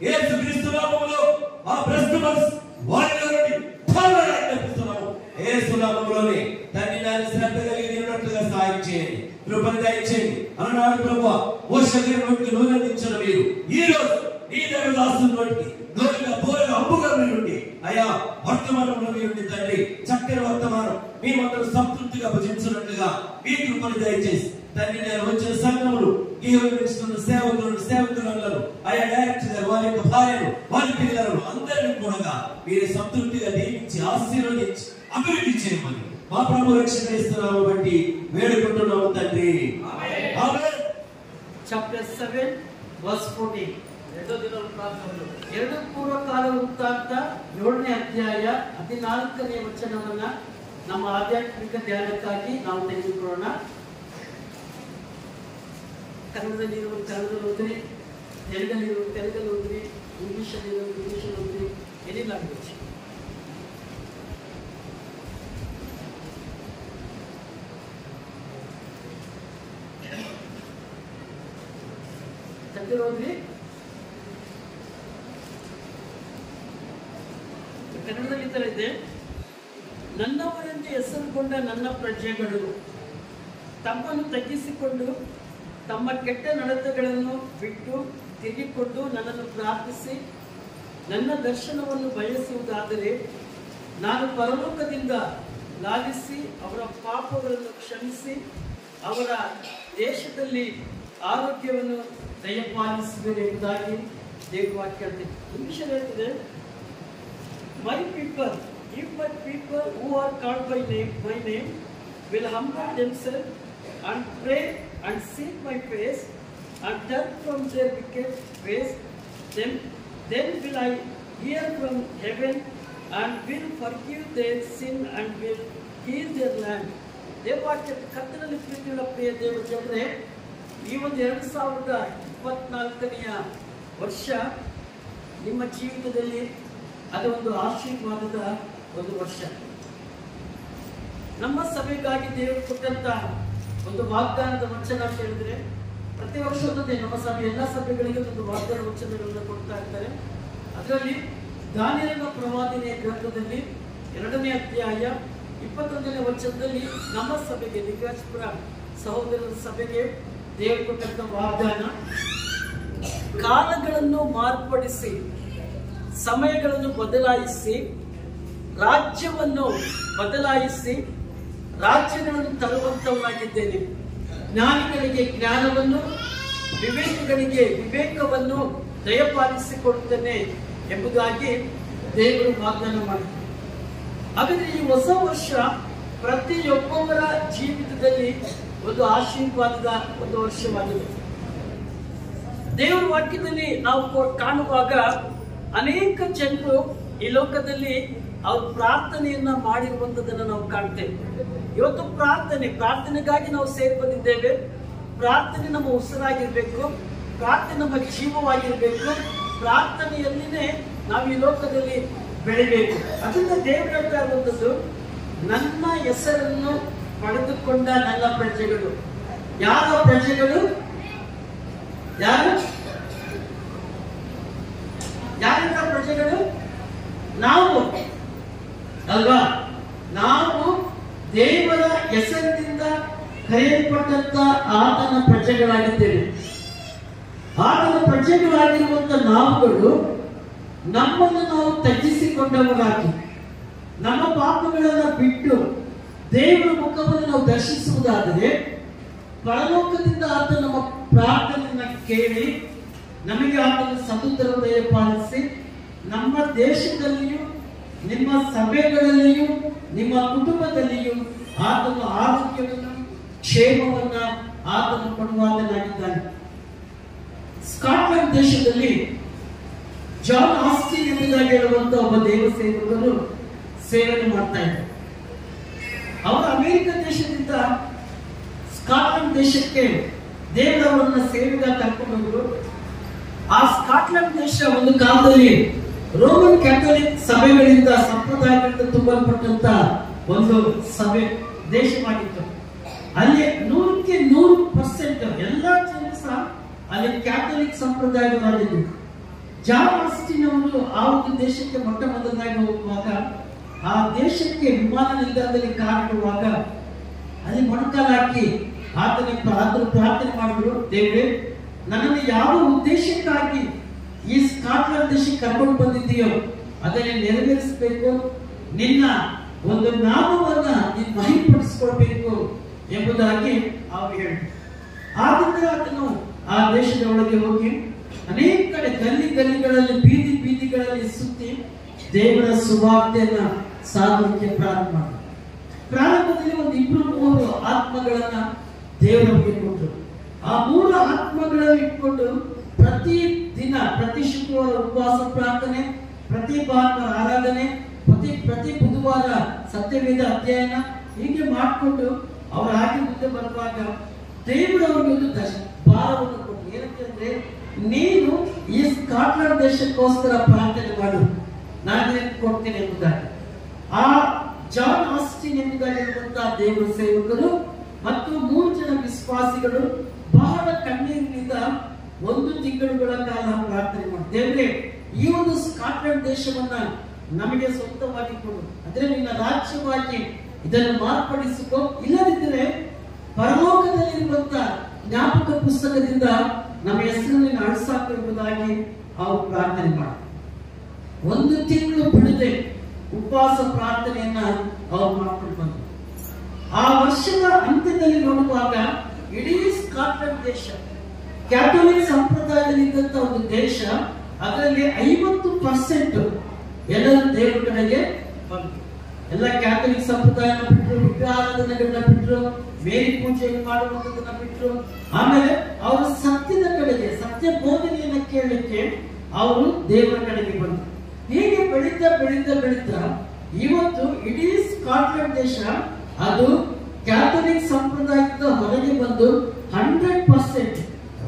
యేసుక్రీస్తు నామములో ఆ భ్రష్టు మనసు వారిలో నుండి ఆజ్ఞాపిస్తున్నాము. యేసు నామములోనే తండ్రి నాయన శ్రద్ధ కలిగి వినట్లుగా సహాయం చేయండి, కృపను దయచేయండి. అన్నాడు ప్రభువా మోషే గారి నోటికి నూనె దించిన మీరు ఈ రోజు నీ దగ్గర దాస్తున్న నోటికి నోటిగా బోరగా అంబుగా నుండి అయ్యా వర్తమానంలో మీరు తండ్రి చక్కని వర్తమానం మీ మందరూ సంతృప్తిగా భజించినట్లుగా మీ కృపను దయచేసి తండ్రి నేను వచ్చిన సంఘములు ఈ సేవకులను ఆయా డైరెక్టర్ గారు వారి యొక్క భార్యను వారి పిల్లలను అందరినీ కూడా మీరు సంతృప్తిగా దీవించి ఆశీర్వదించి అభివృద్ధి చేయమని మా ప్రభు రక్షణ ఇస్తున్నాము బట్టి వేడుకుంటున్నాము తండ్రి. ఆమేన్. చాప్టర్ 7 verse 14 ಎರಡೋ ದಿನದ ಪ್ರಾರ್ಥನೆಗಳು 2 ಪೂರ್ವಕಾಲ ವೃತ್ತಾಂತ 7ನೇ ಅಧ್ಯಾಯ 14ನೇ ವಚನವನ್ನ ನಮ್ಮ ಆಧ್ಯಾತ್ಮಿಕ ಧ್ಯಾನಕ್ಕಾಗಿ ನಾವು ತೆಗೆದುಕೊಳ್ಳೋಣ. ಕನ್ನಡದಲ್ಲಿರುವ ಕನ್ನಡದಲ್ಲಿ ಓದಿರಿ, ತೆಲುಗಲ್ಲಿರುವ ತೆಲುಗಲ್ಲಿ ಓದಿರಿ, ಇಂಗ್ಲಿಷಲ್ಲಿರುವ ಇಂಗ್ಲಿಷಲ್ಲಿ ಓದಿರಿ, ಎನಿ ಲ್ಯಾಂಗ್ವೇಜ್. ಓದ್ರಿ. ಕನ್ನಡದಲ್ಲಿ ತರ ಇದೆ, ನನ್ನವರೆಂದು ಹೆಸರುಗೊಂಡ ನನ್ನ ಪ್ರಜೆಗಳು ತಮ್ಮನ್ನು ತಗ್ಗಿಸಿಕೊಂಡು ತಮ್ಮ ಕೆಟ್ಟ ನಡತೆಗಳನ್ನು ಬಿಟ್ಟು ತಿರುಗಿಕೊಂಡು ನನ್ನನ್ನು ಪ್ರಾರ್ಥಿಸಿ ನನ್ನ ದರ್ಶನವನ್ನು ಬಯಸುವುದಾದರೆ ನಾನು ಪರಲೋಕದಿಂದ ಲಾಲಿಸಿ ಅವರ ಪಾಪಗಳನ್ನು ಕ್ಷಮಿಸಿ ಅವರ ದೇಶದಲ್ಲಿ ಆರೋಗ್ಯವನ್ನು ದಯಪಾಲಿಸುವಿರಿ ಎಂಬುದಾಗಿ ದೇವರ ವಾಕ್ಯ ಹೇಳ್ತೀನಿ. ಇಂಗ್ಲಿಷ್ ಹೇಳ್ತಿದೆ, my people, if my people who are called by my name will humble themselves and pray and seek my face and turn from their wicked ways, then will I hear from heaven and will forgive their sin and will heal their land. ದೇವವಾಕ್ಯ ಕರ್ತನಲ್ಲಿ ಪ್ರೀತಿಯುಳ್ಳ ಪ್ರಿಯ ದೇವರ ಜನರೇ, ಈ ಒಂದು 2024ನೇ ವರ್ಷ ನಿಮ್ಮ ಜೀವಿತದಲ್ಲಿ ಅದು ಒಂದು ಆಶೀರ್ವಾದದ ಒಂದು ವರ್ಷ. ನಮ್ಮ ಸಭೆಗಾಗಿ ದೇವರು ಕೊಟ್ಟಂತ ಒಂದು ವಾಗ್ದಾನದ ವಚನ ಅಂತ ಹೇಳಿದ್ರೆ, ಪ್ರತಿ ವರ್ಷ ಒಂದೊಂದೇ ನಮ್ಮ ಸಭೆ ಎಲ್ಲ ಸಭೆಗಳಿಗೆ ಒಂದು ವಾಗ್ದಾನ ವಚನಗಳನ್ನು ಕೊಡ್ತಾ ಇರ್ತಾರೆ. ಅದರಲ್ಲಿ ದಾನಿಯೇಲನ ಪ್ರವಾದನೆಯ ಗ್ರಂಥದಲ್ಲಿ 2ನೇ ಅಧ್ಯಾಯ 21ನೇ ವಚನದಲ್ಲಿ ನಮ್ಮ ಸಭೆಗೆ, ಲಿಂಗರಾಜಪುರ ಸಹೋದರರ ಸಭೆಗೆ ದೇವರು ಕೊಟ್ಟಂತ ವಾಗ್ದಾನ, ಕಾಲಗಳನ್ನು ಮಾರ್ಪಡಿಸಿ ಸಮಯಗಳನ್ನು ಬದಲಾಯಿಸಿ ರಾಜ್ಯವನ್ನು ಬದಲಾಯಿಸಿ ರಾಜ್ಯಗಳನ್ನು ತರುವಂತವನಾಗಿದ್ದೇನೆ. ಜ್ಞಾನಿಗಳಿಗೆ ಜ್ಞಾನವನ್ನು, ವಿವೇಕಗಳಿಗೆ ವಿವೇಕವನ್ನು ದಯಪಾಲಿಸಿಕೊಡುತ್ತೇನೆ ಎಂಬುದಾಗಿ ದೇವರು ವಾಗ್ದಾನ ಮಾಡಿದ್ದಾರೆ. ಹಾಗಾದ್ರೆ ಈ ಹೊಸ ವರ್ಷ ಪ್ರತಿಯೊಬ್ಬೊಬ್ಬರ ಜೀವಿತದಲ್ಲಿ ಒಂದು ಆಶೀರ್ವಾದದ ಒಂದು ವರ್ಷವಾಗಿದೆ. ದೇವರ ವಾಕ್ಯದಲ್ಲಿ ನಾವು ಕಾಣುವಾಗ ಅನೇಕ ಜನರು ಈ ಲೋಕದಲ್ಲಿ ಅವ್ರ ಪ್ರಾರ್ಥನೆಯನ್ನ ಮಾಡಿರುವಂತದನ್ನ ನಾವು ಕಾಣ್ತೇವೆ. ಇವತ್ತು ಪ್ರಾರ್ಥನೆಗಾಗಿ ನಾವು ಸೇರಿ ಬಂದಿದ್ದೇವೆ. ಪ್ರಾರ್ಥನೆ ನಮ್ಮ ಉಸಿರಾಗಿರ್ಬೇಕು, ಪ್ರಾರ್ಥನೆ ನಮ್ಮ ಜೀವವಾಗಿರ್ಬೇಕು, ಪ್ರಾರ್ಥನೆಯಲ್ಲಿನೇ ನಾವು ಈ ಲೋಕದಲ್ಲಿ ಬೆಳಿಬೇಕು. ಅದರಿಂದ ದೇವರು ಹೇಳ್ತಾ ಇರುವಂತದ್ದು, ನನ್ನ ಹೆಸರನ್ನು ಪಡೆದುಕೊಂಡ ನನ್ನ ಪ್ರಜೆಗಳು. ಯಾರ ಪ್ರಜೆಗಳು? ಯಾರಿಂದ ಪ್ರಜೆಗಳು? ನಾವು ಅಲ್ವಾ? ನಾವು ದೇವರ ಹೆಸರಿನಿಂದ ಕರೆಯಲ್ಪಟ್ಟಂತ ಆತನ ಪ್ರಜೆಗಳಾಗಿದ್ದೇವೆ. ಆತನ ಪ್ರಜೆಗಳಾಗಿರುವಂತ ನಾವುಗಳು ನಮ್ಮನ್ನು ನಾವು ತ್ಯಜಿಸಿಕೊಂಡವರಾಗಿ, ನಮ್ಮ ಪಾಪಗಳನ್ನ ಬಿಟ್ಟು ದೇವರ ಮುಖವನ್ನು ನಾವು ದರ್ಶಿಸುವುದಾದರೆ, ಪರಲೋಕದಿಂದ ಆತ ನಮ್ಮ ಪ್ರಾರ್ಥನೆಯನ್ನ ಕೇಳಿ ನಮಗೆ ಆತನ ಸದುತ್ತರ ದಯಪಾಲಿಸಿ ನಮ್ಮ ದೇಶದಲ್ಲಿಯೂ ನಿಮ್ಮ ಸಭೆಗಳಲ್ಲಿಯೂ ನಿಮ್ಮ ಕುಟುಂಬದಲ್ಲಿಯೂ ಆತನ ಆರೋಗ್ಯವನ್ನು ಕ್ಷೇಮವನ್ನ ಆತನು ಕೊಡುವಾತನಾಗಿದ್ದಾನೆ. ಸ್ಕಾಟ್ಲೆಂಡ್ ದೇಶದಲ್ಲಿ ಜಾನ್ ಆಸ್ಟಿನ್ ಎಂಬುದಾಗಿ ಹೇಳುವಂತ ಒಬ್ಬ ದೇವ ಸೇವಕರು ಸೇವೆಯನ್ನು ಮಾಡ್ತಾ ಇದ್ದಾರೆ. ಅವರು ಅಮೆರಿಕ ದೇಶದಿಂದ ಸ್ಕಾಟ್ಲೆಂಡ್ ದೇಶಕ್ಕೆ ದೇವರವರನ್ನ ಸೇವೆಗಾಗಿ ಕರ್ಕೊಂಡವರು. ಆ ಸ್ಕಾಟ್ಲೆಂಡ್ ದೇಶ ಒಂದು ಕಾಲದಲ್ಲಿ ರೋಮನ್ ಕ್ಯಾಥೋಲಿಕ್ ಸಭೆಗಳಿಂದ ಸಂಪ್ರದಾಯಗಳಿಂದ ತುಂಬಲ್ಪಟ್ಟಂತ ಒಂದು ಸಭೆ ದೇಶವಾಗಿತ್ತು. ಅಲ್ಲಿ 100% ಎಲ್ಲ ಜನರು ಸಹ ಅಲ್ಲಿ ಕ್ಯಾಥೋಲಿಕ್ ಸಂಪ್ರದಾಯವಾಗಿದ್ದು. ಜಾನ್ ಆಸ್ಟಿನ್ ಅವರು ಆ ಒಂದು ದೇಶಕ್ಕೆ ಮೊಟ್ಟ ಮೊದಲಾಗಿ ಹೋಗುವಾಗ, ಆ ದೇಶಕ್ಕೆ ವಿಮಾನ ನಿಲ್ದಾಣದಲ್ಲಿ ಕಾರಿಡುವಾಗ ಅಲ್ಲಿ ಮೊಣಕಾಲು ಹಾಕಿ ಆತನಿಗೆ ಪ್ರಾರ್ಥನೆ ಮಾಡಿದ್ರು, ದೇವರೇ, ನನ್ನನ್ನು ಯಾವ ಉದ್ದೇಶಕ್ಕಾಗಿ ಈ ಸ್ಕಾಟ್ಲೆಂಡ್ ದೇಶಕ್ಕೆ ಕರ್ಕೊಂಡು ಬಂದಿದ್ದೀಯೋ ಅದನ್ನೇ ನೆರವೇರಿಸಬೇಕು, ನಿನ್ನ ಒಂದು ನಾಮವನ್ನ ನೀನು ಮಹಿಮೆಪಡಿಸಿಕೊಳ್ಬೇಕು ಎಂಬುದಾಗಿ ಅವರು ಹೇಳಿದ್ರು. ಆದ್ದರಿಂದ ಆತನು ಆ ದೇಶದ ಒಳಗೆ ಹೋಗಿ ಅನೇಕ ಕಡೆ ಗಲ್ಲಿಗಳಲ್ಲಿ ಬೀದಿಗಳಲ್ಲಿ ಸುತ್ತಿ ದೇವರ ಸುವಾರ್ತೆಯನ್ನ ಸಾರಲಿಕ್ಕೆ ಪ್ರಾರಂಭ ಮಾಡಿದ್ರು. ಪ್ರಾರಂಭದಲ್ಲಿ ಒಂದು 2-3 ಆತ್ಮಗಳನ್ನ ದೇವರಿಗೆ ಕೊಟ್ಟರು. ಆ 3 ಆತ್ಮಗಳನ್ನು ಇಟ್ಕೊಂಡು ಪ್ರತಿ ದಿನ, ಪ್ರತಿ ಶುಕ್ರವಾರ ಉಪವಾಸ ಪ್ರಾರ್ಥನೆ, ಪ್ರತಿ ಭಾನುವಾರ ಆರಾಧನೆ, ಪ್ರತಿ ಬುಧವಾರ ಸತ್ಯವೇದ ಅಧ್ಯಯನ, ಹೀಗೆ ಮಾಡಿಕೊಂಡು ಅವರು ಹಾಗೆ ಮುಂದೆ ಬರುವಾಗ ದೇವರವರಿಗೆ ಒಂದು ಭಾರವನ್ನು ಕೊಟ್ಟು, ಏನಂತಂದ್ರೆ, ನೀನು ಈ ಸ್ಕಾಟ್ಲೆಂಡ್ ದೇಶಕ್ಕೋಸ್ಕರ ಪ್ರಾರ್ಥನೆ ಮಾಡು, ನಾನು ಕೊಡ್ತೇನೆ ಎಂಬುದಾಗಿ. ಆ ಜಾನ್ ಆಸ್ಟಿನ್ ಎಂಬುದಾಗಿರುವಂತಹ ದೇವರ ಸೇವಕರು ಮತ್ತು 3 ಜನ ವಿಶ್ವಾಸಿಗಳು ಬಹಳ ಕಣ್ಣೀರಿನಿಂದ 1 ತಿಂಗಳುಗಳ ಕಾಲ ಪ್ರಾರ್ಥನೆ ಮಾಡಿ, ದೇವರೇ, ಈ ಒಂದು ಸ್ಕಾಟ್ಲೆಂಡ್ ದೇಶವನ್ನ ನಮಗೆ ಸ್ವಂತವಾಗಿ ಕೊಡು, ಅಂದ್ರೆ ನಿನ್ನ ರಾಜ್ಯವಾಗಿ ಇದನ್ನು ಮಾರ್ಪಡಿಸಿಕೊ, ಇಲ್ಲದಿದ್ದರೆ ಪರಲೋಕದಲ್ಲಿರುವಂತ ಜ್ಞಾಪಕ ಪುಸ್ತಕದಿಂದ ನಮ್ಮ ಹೆಸರನ್ನು ಅಳಿಸಾಕು ಎಂಬುದಾಗಿ ಅವರು ಪ್ರಾರ್ಥನೆ ಮಾಡಿ 1 ತಿಂಗಳು ಬಿಡದೆ ಉಪವಾಸ ಪ್ರಾರ್ಥನೆಯನ್ನ ಅವರು ಮಾಡ್ಕೊಂಡು ಬಂದರು. ಆ ವರ್ಷದ ಅಂತ್ಯದಲ್ಲಿ ನೋಡುವಾಗ ಇಡೀ ಸ್ಕಾಟ್ಲೆಂಡ್ ದೇಶ ಕ್ಯಾಥೋಲಿಕ್ ಸಂಪ್ರದಾಯದಲ್ಲಿದ್ದಂತ ಒಂದು ದೇಶ, ಅದರಲ್ಲಿ 50% ಎಲ್ಲರೂ ದೇವರ ಕಡೆಗೆ ಬಂತು. ಎಲ್ಲ ಕ್ಯಾಥೋಲಿಕ್ ಸಂಪ್ರದಾಯನ ಬಿಟ್ಟರು, ವಿಗ್ರಹಾರಾಧನೆಗಳನ್ನ ಬಿಟ್ಟರು, ಮೇರಿ ಪೂಜೆ ಮಾಡುವಂತದನ್ನ ಬಿಟ್ಟರು. ಆಮೇಲೆ ಅವರು ಸತ್ಯದ ಕಡೆಗೆ, ಸತ್ಯ ಬೋಧನೆಯನ್ನ ಕೇಳಲಿಕ್ಕೆ ಅವರು ದೇವರ ಕಡೆಗೆ ಬಂದರು. ಹೀಗೆ ಬೆಳೀತಾ ಬೆಳೀತಾ ಬೆಳೀತಾ ಇವತ್ತು ಇಡೀ ಸ್ಕಾಟ್ಲೆಂಡ್ ದೇಶ ಅದು ಕ್ಯಾಥೋಲಿಕ್ ಸಂಪ್ರದಾಯದಿಂದ ಹೊರಗೆ ಬಂದು 100%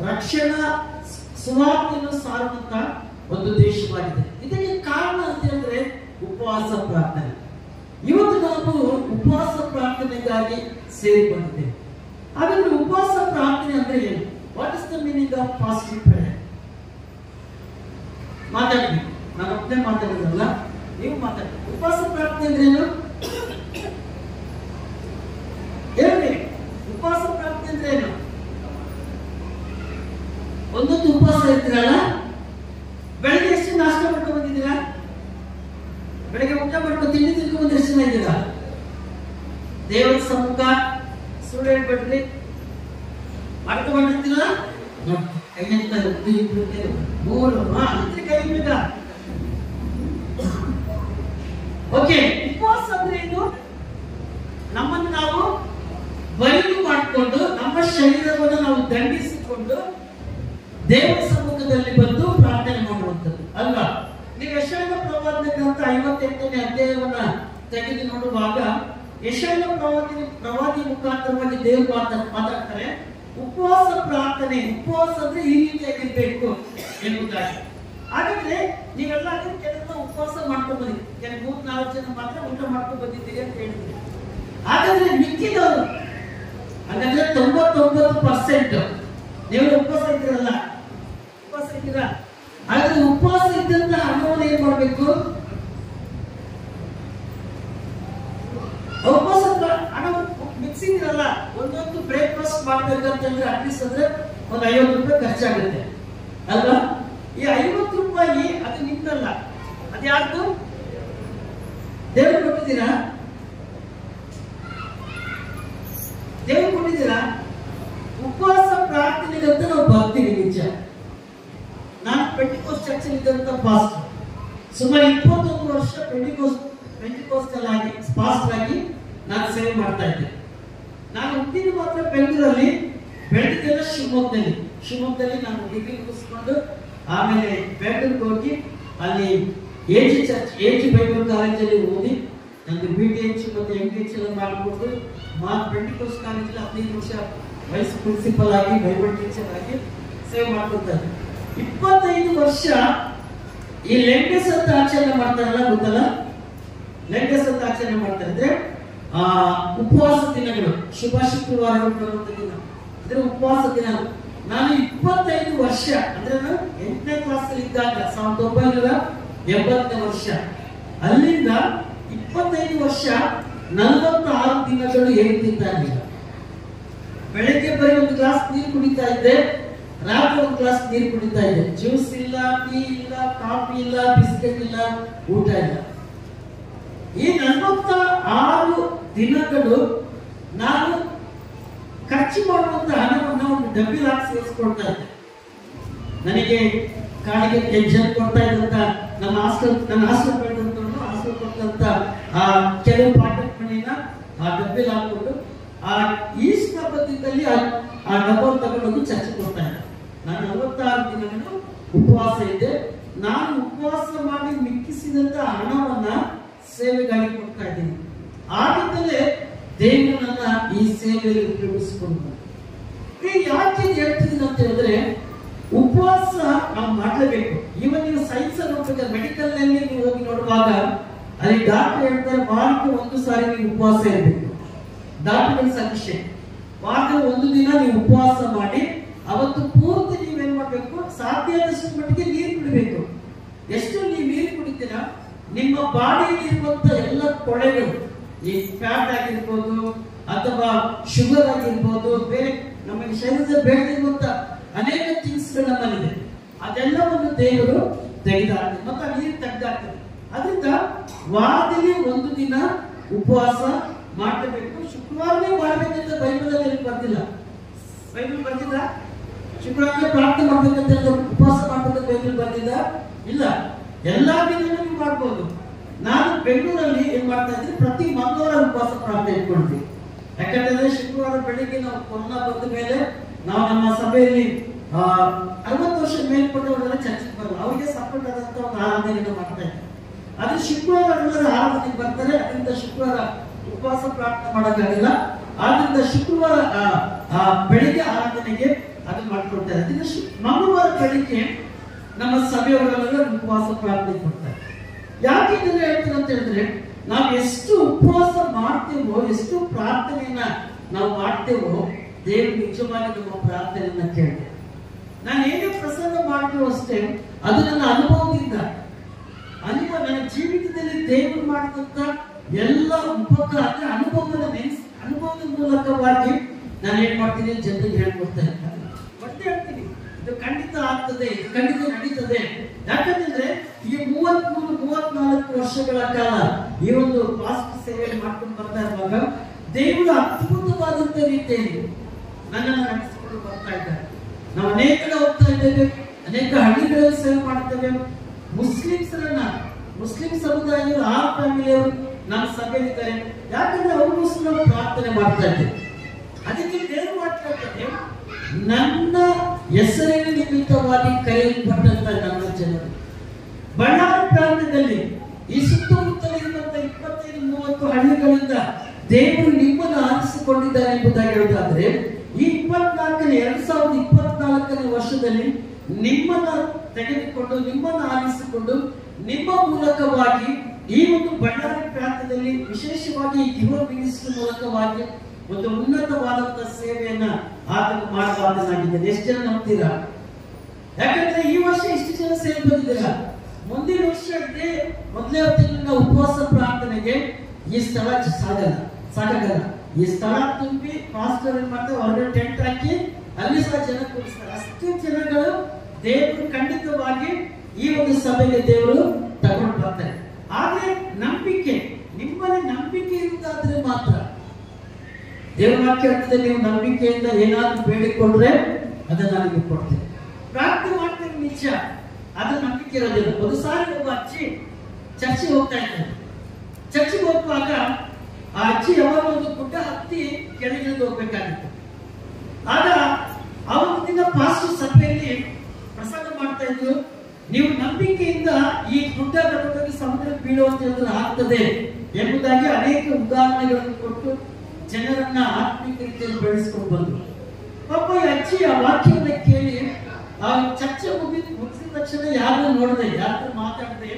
ರಕ್ಷಣಾ ಸುವಾರ್ತೆಯನ್ನು ಸಾರುವಂತ ಒಂದು ದೇಶವಾಗಿದೆ. ಇದಕ್ಕೆ ಕಾರಣ ಅಂತ ಹೇಳಿದ್ರೆ ಉಪವಾಸ ಪ್ರಾರ್ಥನೆ. ಇವತ್ತು ನಾವು ಉಪವಾಸ ಪ್ರಾರ್ಥನೆಗಾಗಿ ಸೇರಿ ಬಂದಿದ್ದೇವೆ. ಹಾಗಾದ್ರೆ ಉಪವಾಸ ಪ್ರಾರ್ಥನೆ ಅಂದ್ರೆ ಏನು? What is the meaning of fasting prayer? ಮಾತಾಡ್ಬೇಕು, ನಾನು ಒಬ್ಬನೇ ಮಾತಾಡೋದಲ್ಲ, ನೀವು ಮಾತಾಡ್ಬೇಕು. ಉಪವಾಸ ಪ್ರಾರ್ಥನೆ ಅಂದ್ರೆ ಏನು ಹೇಳಿ? ಉಪವಾಸ ಪ್ರಾರ್ಥನೆ ಅಂದ್ರೆ ಏನು? ಒಂದೊಂದು ಉಪವಾಸ ಇರ್ತೀರಲ್ಲ, ಬೆಳಗ್ಗೆ ಎಷ್ಟು ನಾಷ್ಟ ಮಾಡ್ಕೊಂಡು ಬಂದಿದ್ದೀರಾ? ಬೆಳಗ್ಗೆ ಊಟ ಮಾಡ್ಕೊಂಡು ತಿಂಡಿ ತಿನ್ಕೊಂಡು ಬಂದು ಎಷ್ಟು ಜನ ಇದ್ದೀರಾ? ದೇವರ ಸಮ್ಮುಖ ಸುಳ್ಳು ಹೇಳ್ಬೇಡ್ರಿ, ಮಾಡ್ಕೊಂಡ್ಬಂದಿರ್ತೀರ ಕೈ ಅಂತ ಮೂರು ಕೈ ಬೇಗ. ಓಕೆ, ಉಪವಾಸ ಅಂದ್ರೆ ಇದು ನಮ್ಮನ್ನು ನಾವು ಬಯಲು ಮಾಡಿಕೊಂಡು ನಮ್ಮ ಶರೀರವನ್ನು ನಾವು ದಂಡಿಸಿಕೊಂಡು ದೇವರ ಸಮ್ಮುಖದಲ್ಲಿ ಬಂದು ಪ್ರಾರ್ಥನೆ ಮಾಡುವಂಥದ್ದು ಅಲ್ವಾ? ನೀವು ಯೆಶಾಯನ ಪ್ರವಾದನೆ ಗ್ರಂಥ 58ನೇ ಅಧ್ಯಾಯವನ್ನ ತೆಗೆದು ನೋಡುವಾಗ ಯೆಶಾಯನ ಪ್ರವಾದಿ ಮುಖಾಂತರವಾಗಿ ದೇವರು ಮಾತಾಡ್ತಾರೆ. ಉಪವಾಸ ಪ್ರಾರ್ಥನೆ, ಉಪವಾಸ ಅಂದ್ರೆ ಈ ರೀತಿಯಾಗಿರ್ಬೇಕು ಎಂಬುದಾಗಿ. ಹಾಗಾದ್ರೆ ನೀವೆಲ್ಲ ಕೆಲಸ ಉಪವಾಸ ಮಾಡ್ಕೊಂಡು ಬಂದಿದ್ದೀರಿ, ಕೆಲವು 3-4 ಜನ ಮಾತ್ರ ಊಟ ಮಾಡ್ಕೊಂಡು ಬಂದಿದ್ದೀರಿ ಅಂತ ಹೇಳಿದ್ರಿ. ಹಾಗಾದ್ರೆ ಮಿಕ್ಕಿದವರು, ಹಾಗಾದ್ರೆ 99% ನೀವು ಉಪವಾಸ ಇದ್ದೀರಲ್ಲ, ಉಪವಾಸ ಇದ್ದೀರಾ? ಹಾಗಾದ್ರೆ ಉಪವಾಸ ಇದ್ದಂತ ಹಣವನ್ನು ಏನ್ ಮಾಡ್ಬೇಕು? ಉಪವಾಸ ಹಣ ಮಿಕ್ಸಿಂಗ್ ಇರಲ್ಲ, ಒಂದೊಂದು ಬ್ರೇಕ್ಫಾಸ್ಟ್ ಮಾಡ್ಬೇಕಂತಂದ್ರೆ ಅಟ್ಲೀಸ್ಟ್ ಅಂದ್ರೆ ಒಂದು 50 ರೂಪಾಯಿ ಖರ್ಚಾಗುತ್ತೆ ಅಲ್ವಾ? ಈ 50 ರೂಪಾಯಿ ಅದು ನಿಮ್ದಲ್ಲ, ಅದು ಯಾರ್ದು? ದೇವರು ಕೊಟ್ಟಿದ್ದೀರಾ? ದೇವರು ಕೊಟ್ಟಿದ್ದೀರಾ? ಉಪವಾಸ ಪ್ರಾರ್ಥನೆಗಂತ ನಾವು ಬರ್ತೀವಿ. ನಿಜ, ನಾನು ಪೆಂಟಿಕೋಸ್ಟ್ ಚರ್ಚ್ ಇದ್ದಂತ ಪಾಸ್ಟರ್, ಸುಮಾರು 21 ವರ್ಷ ಪೆಂಟಿಕೋಸ್ಟಲ್ ಆಗಿ ಪಾಸ್ಟರ್ ಆಗಿ ನಾನು ಸೇವೆ ಮಾಡ್ತಾ ಇದ್ದೆ. ನಾನು ಹುಟ್ಟಿದ ಮಾತ್ರ ಬೆಂಗಳೂರಲ್ಲಿ, ಬೆಳೆದಿದ್ದೆಲ್ಲ ಶಿವಮೊಗ್ಗದಲ್ಲಿ ನಾನು ಡಿಗ್ರಿ ಮುಗಿಸ್ಕೊಂಡು ಆಮೇಲೆ ಬೆಂಗಳೂರಿಗೆ ಹೋಗಿ ಅಲ್ಲಿ ಎಜಿ ಬೈಬಲ್ ಕಾಲೇಜಲ್ಲಿ ಓದಿ ನಂದು BTH ಮತ್ತು MTH ಎಲ್ಲ ಮಾಡಿಕೊಂಡು ಪೆಂಟಿಕೋಸ್ಟ್ ಕಾಲೇಜಲ್ಲಿ 15 ವರ್ಷ ವೈಸ್ ಪ್ರಿನ್ಸಿಪಲ್ ಆಗಿ ಬೈಬಲ್ ಟೀಚರ್ ಆಗಿ ಸೇವೆ ಮಾಡ್ಕೊತಾ ಇದ್ದೆ. 25 ವರ್ಷ ಈ ಲೆಂಟಸ್ ಅಂತ ಆಚರಣೆ ಮಾಡ್ತಾರಲ್ಲ, ಗೊತ್ತಲ್ಲ? ಲೆಂಟಸ್ ಅಂತ ಆಚರಣೆ ಮಾಡ್ತಾರೆ ಅಂದ್ರೆ ಉಪವಾಸ ದಿನಗಳು, ಶುಭ ಶುಕ್ರವಾರಗಳು ಬರುವಂತ ದಿನ, ಅಂದ್ರೆ ಉಪವಾಸ ದಿನ. ನಾನು 25 ವರ್ಷ ಅಂದ್ರೆ ನಾನು 8ನೇ ಕ್ಲಾಸ್ ಅಲ್ಲಿ ಇದ್ದಾಗ 1980ನೇ ವರ್ಷ, ಅಲ್ಲಿಂದ 25 ವರ್ಷ 46 ದಿನಗಳು ಹೇಳ್ತಿದ್ದಾಗಿಲ್ಲ. ಬೆಳಗ್ಗೆ ಬರೀ ಒಂದು ಗ್ಲಾಸ್ ನೀರು ಕುಡಿತಾ ಇದ್ದೆ, ರಾತ್ರಿ ಒಂದು ಗ್ಲಾಸ್ ನೀರು ಕುಡಿತಾ ಇದ್ದೆ. ಜ್ಯೂಸ್ ಇಲ್ಲ, ಟೀ ಇಲ್ಲ, ಕಾಫಿ ಇಲ್ಲ, ಬಿಸ್ಕೆಟ್ ಇಲ್ಲ, ಊಟ ಇಲ್ಲ. ಈ 46 ದಿನಗಳು ನಾನು ಖರ್ಚು ಮಾಡುವಂತ ಹಣವನ್ನು ಒಂದು ಡಬ್ಬಿಲ್ ಹಾಕಿ ಸೇರಿಸ್ಕೊಳ್ತಾ ಇದ್ದೆ. ನನಗೆ ಕಾಡಿಗೆ ಟೆನ್ಷನ್ ಕೊಡ್ತಾ ಇದ್ದಂತ ನನ್ನ ಹಾಸ್ಟೆಲ್ ಬೆಳೆದಂತವನು ಹಾಸ್ಟೆಲ್ ಕೊಟ್ಟಂತ ಕೆಲವು ಪಾಕೆಟ್ ಮನಿನ ಆ ಡಬ್ಬಿಲ್ ಹಾಕೊಂಡು ಆ ಈಸ್ಟ್ ಹಬ್ಬದಲ್ಲಿ ಆ ಡಬ್ಬವನ್ನು ತಗೊಂಡೋಗಿ ಚರ್ಚೆ ಕೊಡ್ತಾ ಇದ್ದೆ. ನಾನು 46 ದಿನಗಳು ಉಪವಾಸ ಇದ್ದೆ. ನಾನು ಉಪವಾಸ ಮಾಡಿ ಮಿಕ್ಕಿಸಿದಂತ ಹಣವನ್ನ ಸೇವೆಗಾಗಿ ಕೊಡ್ತಾ ಇದ್ದೀನಿ. ಆಗಿದ್ದಲೇ ದೇವರು ನನ್ನ ಈ ಸೇವೆಯಲ್ಲಿ ಉಪಯೋಗಿಸಿಕೊಂಡು ಯಾಕೆ ಹೇಳ್ತಿದ್ದೀನಿ ಅಂತ ಹೇಳಿದ್ರೆ, ಉಪವಾಸ ನಾವು ಮಾಡಲೇಬೇಕು. ಇವನ್ ನೀವು ಸೈನ್ಸ್ ಅಲ್ಲಿ ನೋಡ್ಬೇಕಾದ್ರೆ, ಮೆಡಿಕಲ್ ನಲ್ಲಿ ನೀವು ಹೋಗಿ ನೋಡುವಾಗ ಅಲ್ಲಿ ಡಾಕ್ಟರ್ ಹೇಳ್ತಾರೆ ವಾರಕ್ಕೆ 1 ಸಾರಿ ನೀವು ಉಪವಾಸ ಇರಬೇಕು. ಡಾಕ್ಟರ್ ಸಜೆಷನ್, ವಾರಕ್ಕೆ 1 ದಿನ ನೀವು ಉಪವಾಸ ಮಾಡಿ ಅವತ್ತು ಪೂರ್ತಿ ನೀವೇನ್ ಮಾಡ್ಬೇಕು, ಸಾಧ್ಯ ಆದಷ್ಟು ಮಟ್ಟಿಗೆ ನೀರು ಕುಡಿಬೇಕು. ಎಷ್ಟು ನೀವು ನೀರು ಕುಡಿತೀರಾ, ನಿಮ್ಮ ಬಾಡಿಯಲ್ಲಿ ಇರುವಂತ ಎಲ್ಲ ಕೊಳೆಗಳು, ಈ ಫ್ಯಾಟ್ ಆಗಿರ್ಬೋದು ಅಥವಾ ಶುಗರ್ ಆಗಿರ್ಬೋದು, ಬೇರೆ ನಮಗೆ ಶರೀರದ ಬೇಡದಿರುವಂತ ಅನೇಕ ಥಿಂಗ್ಸ್ ಗಳು ನಮ್ಮಲ್ಲಿದೆ, ಅದೆಲ್ಲವನ್ನು ದೇವರು ತೆಗೆದಾಕ್ತಾರೆ ಮತ್ತೆ ಆ ನೀರು ತೆಗೆದಾಕ್ತಾರೆ. ಅದರಿಂದ ವಾರದಲ್ಲಿ 1 ದಿನ ಉಪವಾಸ ಮಾಡಬೇಕು. ಶುಕ್ರವಾರನೇ ಮಾಡಬೇಕಂತ ಬೈಬಲ್ ಅಲ್ಲಿ ಬರ್ತಿಲ್ಲ. ಬೈಬಲ್ ಬರ್ತಿಲ್ಲ, ಶುಕ್ರವಾರ ಪ್ರಾರ್ಥನೆ ಮಾಡ್ಬೇಕಂತ ಉಪವಾಸ ಮಾಡ್ಬೇಕಂತ ಬೈಬಲ್ ಬಂದಿದ್ದ ಇಲ್ಲ, ಎಲ್ಲಾ ದಿನವೂ ನೀವು ಮಾಡ್ಬೋದು. ನಾನು ಬೆಂಗಳೂರಲ್ಲಿ ಏನ್ ಮಾಡ್ತಾ ಇದ್ದೀನಿ, ಪ್ರತಿ ಮಂಗಳವಾರ ಉಪವಾಸ ಪ್ರಾರ್ಥನೆ ಇಟ್ಕೊಳ್ತೀವಿ. ಯಾಕಂತಂದ್ರೆ ಶುಕ್ರವಾರ ಬೆಳಿಗ್ಗೆ ನಾವು ಕೊರೋನಾ ಬಂದ ಮೇಲೆ ನಾವು ನಮ್ಮ ಸಭೆಯಲ್ಲಿ 60 ವರ್ಷ ಮೇಲ್ಪಟ್ಟವರೆಲ್ಲ ಚರ್ಚೆಗೆ ಬರಲ್ಲ, ಅವರಿಗೆ ಸಪೋರ್ಟ್ ಆದಂತ ಒಂದು ಆರಾಧನೆಯನ್ನು ಮಾಡ್ತಾ ಇದ್ದಾರೆ. ಆದ್ರೆ ಶುಕ್ರವಾರ ಎಲ್ಲರೂ ಆರಾಧನೆಗೆ ಬರ್ತಾರೆ, ಅದರಿಂದ ಶುಕ್ರವಾರ ಉಪವಾಸ ಪ್ರಾರ್ಥನೆ ಮಾಡೋಕ್ಕಾಗಲ್ಲ. ಆದ್ರಿಂದ ಶುಕ್ರವಾರ ಬೆಳಿಗ್ಗೆ ಆರಾಧನೆಗೆ ಅದನ್ನ ಮಾಡ್ಕೊಡ್ತಾರೆ. ಅದರಿಂದ ಮಂಗಳವಾರ ಬೆಳಿಗ್ಗೆ ನಮ್ಮ ಸಭೆಯವರೆಲ್ಲ ಉಪವಾಸ ಪ್ರಾರ್ಥನೆ ಕೊಡ್ತಾರೆ. ಯಾಕೆ ಇದನ್ನ ಹೇಳ್ತೀನಿ ಅಂತ ಹೇಳಿದ್ರೆ, ನಾವು ಎಷ್ಟು ಉಪವಾಸ ಮಾಡ್ತೇವೋ, ಎಷ್ಟು ಪ್ರಾರ್ಥನೆಯನ್ನ ನಾವು ಮಾಡ್ತೇವೋ, ದೇವರು ನಿಜವಾಗಿ ನಮ್ಮ ಪ್ರಾರ್ಥನೆಯನ್ನ ಕೇಳ್ತೇವೆ. ನಾನು ಏನೇ ಪ್ರಸಂಗ ಮಾಡ್ತೀವೋ ಅಷ್ಟೇ, ಅದು ನನ್ನ ಅನುಭವದಿಂದ, ನನ್ನ ಜೀವಿತದಲ್ಲಿ ದೇವರು ಮಾಡಿದಂತ ಎಲ್ಲ ಉಪಕಾರ ಅಂದ್ರೆ ಅನುಭವದ ಮೂಲಕವಾಗಿ ನಾನು ಏನ್ ಮಾಡ್ತೀನಿ ಜನರಿಗೆ ಹೇಳ್ಕೊಡ್ತಾ ಇರ್ತಾರೆ. ಮತ್ತೆ ಹೇಳ್ತೀನಿ, ಇದು ಖಂಡಿತ ಆಗ್ತದೆ, ಇದು ಖಂಡಿತ ನಡೀತದೆ. ಯಾಕಂತಂದ್ರೆ ಈ 33-34 ವರ್ಷಗಳ ಕಾಲ ಈ ಒಂದು ಪಾಸ್ಟ್ ಸೇವೆ ಮಾಡ್ಕೊಂಡು ಬರ್ತಾ ಇರುವಾಗ ದೇವರು ಅದ್ಭುತವಾದಂತ ರೀತಿಯಲ್ಲಿ ನನ್ನನ್ನು ನಡೆಸಿಕೊಂಡು ಬರ್ತಾ ಇದ್ದಾರೆ. ನಾವು ಅನೇಕ ಕಡೆ ಹೋಗ್ತಾ ಇದ್ದೇವೆ, ಅನೇಕ ಹಳ್ಳಿಗಳಲ್ಲಿ ಸೇವೆ ಮಾಡ್ತೇವೆ. ಮುಸ್ಲಿಂ ಸಮುದಾಯಗಳು 6 ಫ್ಯಾಮಿಲಿಯವರು ನಮ್ಮ ಸಭೆಯಲ್ಲಿದ್ದಾರೆ. ಯಾಕಂದ್ರೆ ಅವರು ಸಹ ಪ್ರಾರ್ಥನೆ ಮಾಡ್ತಾ ಇದ್ದೇವೆ. ಅದಕ್ಕೆ ದೇವರು ಮಾಡ್ತಾ ಇದ್ದಾರೆ, ನನ್ನ ಹೆಸರಿನ ನಿಮಿತ್ತವಾಗಿ ಕರೆಯಲ್ಪಟ್ಟಂತ ನನ್ನ ಜನರು ಬಳ್ಳಾರಿ ಪ್ರಾಂತ್ಯದಲ್ಲಿ ಈ ಸುತ್ತಮುತ್ತಲಿರುವಂತ 25-30 ಹಳ್ಳಿಗಳಿಂದ ದೇವರು ನಿಮ್ಮನ್ನು ಆರಿಸಿಕೊಂಡಿದ್ದಾರೆ ಎಂಬುದಾಗಿ ಹೇಳುವುದಾದ್ರೆ, ಈ 2024ನೇ ವರ್ಷದಲ್ಲಿ ನಿಮ್ಮನ್ನ ತೆಗೆದುಕೊಂಡು, ನಿಮ್ಮನ್ನು ಆರಿಸಿಕೊಂಡು, ನಿಮ್ಮ ಮೂಲಕವಾಗಿ ಈ ಒಂದು ಬಳ್ಳಾರಿ ಪ್ರಾಂತ್ಯದಲ್ಲಿ ವಿಶೇಷವಾಗಿ ಯುವ ಮಿನಿಸ್ಟರ್ ಮೂಲಕವಾಗಿ ಒಂದು ಉನ್ನತವಾದಂತಹ ಸೇವೆಯನ್ನ ಆತನು ಮಾಡಬಾರದಾಗಿದ್ದೇನೆ. ಎಷ್ಟು ಜನ ನಂಬ್ತೀರಾ? ಯಾಕಂದ್ರೆ ಈ ವರ್ಷ ಇಷ್ಟು ಜನ ಸೇವೆ ಬಂದಿದ್ದೀರಾ. ಮುಂದಿನ ವರ್ಷ ಮೊದಲೇ ತಿಂಗಳ ಉಪವಾಸ ಪ್ರಾರ್ಥನೆಗೆ ಈ ಸ್ಥಳ ಸಾಕಾಗಲ್ಲ. ಈ ಸ್ಥಳ ತುಂಬಿ ಪಾಸ್ಟರ್ ಏನ್ ಮಾಡ್ತಾರೆ, ಹೊರಗಡೆ ಟೆಂಟ್ ಹಾಕಿ ಅಲ್ಲಿ ಸಹ ಜನ ಕೂರಿಸ್ತಾರೆ. ಅಷ್ಟು ಜನಗಳು ದೇವರು ಖಂಡಿತವಾಗಿ ಈ ಒಂದು ಸಭೆಗೆ ದೇವರು ತಗೊಂಡು ಬರ್ತಾರೆ. ಆದ್ರೆ ನಂಬಿಕೆ, ನಿಮ್ಮಲ್ಲಿ ನಂಬಿಕೆ ಇರುವುದಾದ್ರೆ ಮಾತ್ರ ದೇವರ ವಾಕ್ಯ ಹೇಳ್ತದೆ, ನೀವು ನಂಬಿಕೆಯಿಂದ ಏನಾದ್ರೂ ಬೇಡಿಕೊಂಡ್ರೆ ಅದನ್ನ ನನಗೆ ಕೊಡ್ತೇನೆ. ಪ್ರಾರ್ಥನೆ ಮಾಡ್ತೇನೆ ನಿಜ, ಅದು ನಂಬಿಕೆ ಇರೋದಿಲ್ಲ. ಒಂದು ಸಾರಿ ಒಬ್ಬ ಅಜ್ಜಿ ಚರ್ಚಿಗೆ ಹೋಗ್ತಾ ಇದ್ದಾರೆ. ಚರ್ಚಿಗೆ ಹೋಗುವಾಗ ಆ ಅಜ್ಜಿ ಯಾವಾಗ ಒಂದು ಗುಡ್ಡ ಹತ್ತಿ ಕೆಳಗಿಳಿದು ಹೋಗ್ಬೇಕಾಗಿತ್ತು. ಆಗ ಅವತ್ತು ದಿನ ಪಾಸ್ಟರ್ ಸಭೆಯಲ್ಲಿ ಪ್ರಸಂಗ ಮಾಡ್ತಾ ಇದ್ರು, ನೀವು ನಂಬಿಕೆಯಿಂದ ಈ ಗುಡ್ಡ ಕಟ್ಟೋಗಿ ಸಮುದ್ರ ಬೀಳುವಂತ ಹೇಳಿದ್ರೆ ಆಗ್ತದೆ ಎಂಬುದಾಗಿ ಅನೇಕ ಉದಾಹರಣೆಗಳನ್ನು ಕೊಟ್ಟು ಜನರನ್ನ ಆತ್ಮೀಕ ರೀತಿಯಲ್ಲಿ ಬೆಳೆಸ್ಕೊಂಡು ಬಂದ್ರು. ಪಾಪ ಈ ಅಜ್ಜಿ ಆ ವಾಕ್ಯವನ್ನ ಕೇಳಿ ಆ ಚರ್ಚೆ ಮುಗಿಸಿದ ತಕ್ಷಣ ಯಾರನ್ನ ನೋಡದೆ, ಯಾರು ಮಾತಾಡದೆ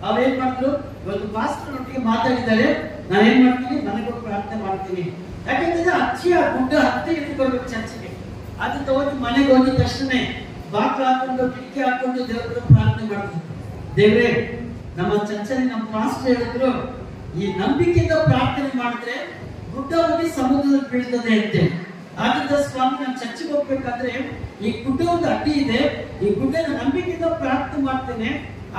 ಅವ್ರೇನ್ ಮಾಡಿದ್ರು, ಇವತ್ತು ಪಾಸ್ಟರ್ ಒಟ್ಟಿಗೆ ಮಾತಾಡಿದ್ದಾರೆ, ನಾನೇನ್ ಮಾಡ್ತೀನಿ, ನನಗೊಂದು ಪ್ರಾರ್ಥನೆ ಮಾಡ್ತೀನಿ. ಯಾಕಂದ್ರೆ ಅಜ್ಜಿ ಆ ಗುಡ್ಡ ಹತ್ತಿ ಇಟ್ಕೊಳ್ಬೇಕು ಚರ್ಚೆಗೆ. ಅದನ್ನ ಹೋಗಿ ಮನೆಗೆ ಹೋಗಿದ ತಕ್ಷಣ ಬಾಕ್ಲು ಹಾಕೊಂಡು, ಕಿಟಕಿ ಹಾಕೊಂಡು ದೇವರ ಪ್ರಾರ್ಥನೆ ಮಾಡ್ತಿದ್ರು. ದೇವ್ರೇ, ನಮ್ಮ ಚರ್ಚೆಯಲ್ಲಿ ನಮ್ಮ ಪಾಸ್ಟರ್ ಹೇಳಿದ್ರು, ಈ ನಂಬಿಕೆಯಿಂದ ಪ್ರಾರ್ಥನೆ ಮಾಡಿದ್ರೆ ಗುಡ್ಡ ಹೋಗಿ ಸಮುದ್ರದಲ್ಲಿ ಬೀಳ್ತದೆ ಅಂತೆ. ಆದ್ರಿಂದ ಸ್ವಾಮಿ, ನಾನು ಚರ್ಚೆಗೆ ಹೋಗ್ಬೇಕಾದ್ರೆ ಈ ಗುಡ್ಡ ಒಂದು ಅಡ್ಡಿ ಇದೆ, ಈ ಗುಡ್ಡನ ನಂಬಿಕೆಯಿಂದ ಪ್ರಾರ್ಥನೆ ಮಾಡ್ತೇನೆ,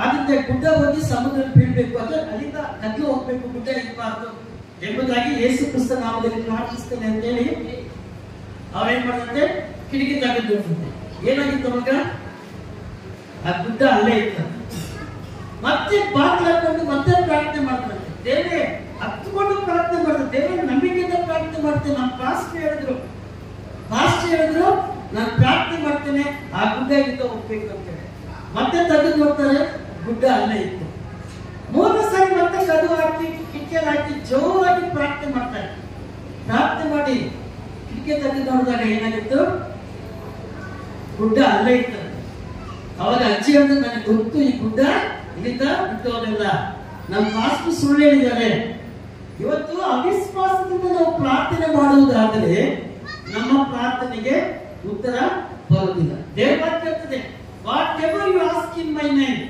ಆದ್ರಿಂದ ಗುಡ್ಡ ಹೋಗಿ ಸಮುದ್ರದಲ್ಲಿ ಬೀಳ್ಬೇಕು, ಅದು ಅಲ್ಲಿಂದ ಕದ್ದು ಹೋಗ್ಬೇಕು, ಗುಡ್ಡ ಇರಬಾರ್ದು ಎಂಬುದಾಗಿ ಯೇಸು ಕ್ರಿಸ್ತ ನಾಮದಲ್ಲಿ ಪ್ರಾರ್ಥಿಸ್ತೇನೆ ಅಂತೇಳಿ ಅವ್ರೇನ್ ಮಾಡಂತೆ, ಕಿಟಕಿ ತೆಗೆದು ಏನಾಗಿತ್ತು ಅವಾಗ, ಆ ಗುಡ್ಡ ಅಲ್ಲೇ ಇತ್ತು. ಮತ್ತೆ ಬಾಗಿಲು ಹಾಕೊಂಡು ಮತ್ತೆ ಪ್ರಾರ್ಥನೆ ಮಾಡ್ತಾರೆ, ದೇವರೇ ಹತ್ಕೊಂಡು ಪ್ರಾರ್ಥನೆ ಮಾಡ್ತಾರೆ, ದೇವರ ನಂಬಿಕೆಯಿಂದ ಪ್ರಾರ್ಥನೆ ಮಾಡ್ತೇನೆ. ನಮ್ಮ ಪಾಸ್ಟರ್ ಹೇಳಿದ್ರು ನಾನು ಪ್ರಾರ್ಥನೆ ಮಾಡ್ತೇನೆ, ಆ ಗುಡ್ಡ ಇದ್ದ ಹೋಗ್ಬೇಕು ಅಂತ ಹೇಳಿ ಮತ್ತೆ ತೆಗೆದು ನೋಡ್ತಾರೆ, ಗುಡ್ಡ ಅಲ್ಲೇ ಇತ್ತು. 3 ಸಾರಿ ಮತ್ತೆ ಕದು ಹಾಕಿ ಕಿಟಕಿಯಲ್ಲಿ ಹಾಕಿ ಜೋರಾಗಿ ಪ್ರಾರ್ಥನೆ ಮಾಡ್ತಾರೆ. ಪ್ರಾರ್ಥನೆ ಮಾಡಿ ಕಿಟಕಿ ತೆಗೆದು ನೋಡಿದಾಗ ಏನಾಗಿತ್ತು, ಗುಡ್ಡ ಅಲ್ಲೇ ಇತ್ತು. ಅವಾಗ ಅಜ್ಜಿ ಅಂದ್ರೆ ನನಗೆ ಗೊತ್ತು, ಈ ಗುಡ್ಡ ಇಲ್ಲಿಂದ ಬಿಟ್ಟು ಹೋಗಲ್ಲ, ನಮ್ಮ ಪಾಸ್ಟರ್ ಸುಳ್ಳು ಹೇಳಿದ್ದಾರೆ. ಇವತ್ತು ಅವಿಶ್ವಾಸದಿಂದ ನಾವು ಪ್ರಾರ್ಥನೆ ಮಾಡುವುದಾದರೆ ನಮ್ಮ ಪ್ರಾರ್ಥನೆಗೆ ಉತ್ತರ ಬರುವುದಿಲ್ಲ. ದೇವರ ವಾಕ್ಯ ಹೇಳ್ತದೆ, whatever you ask in my name,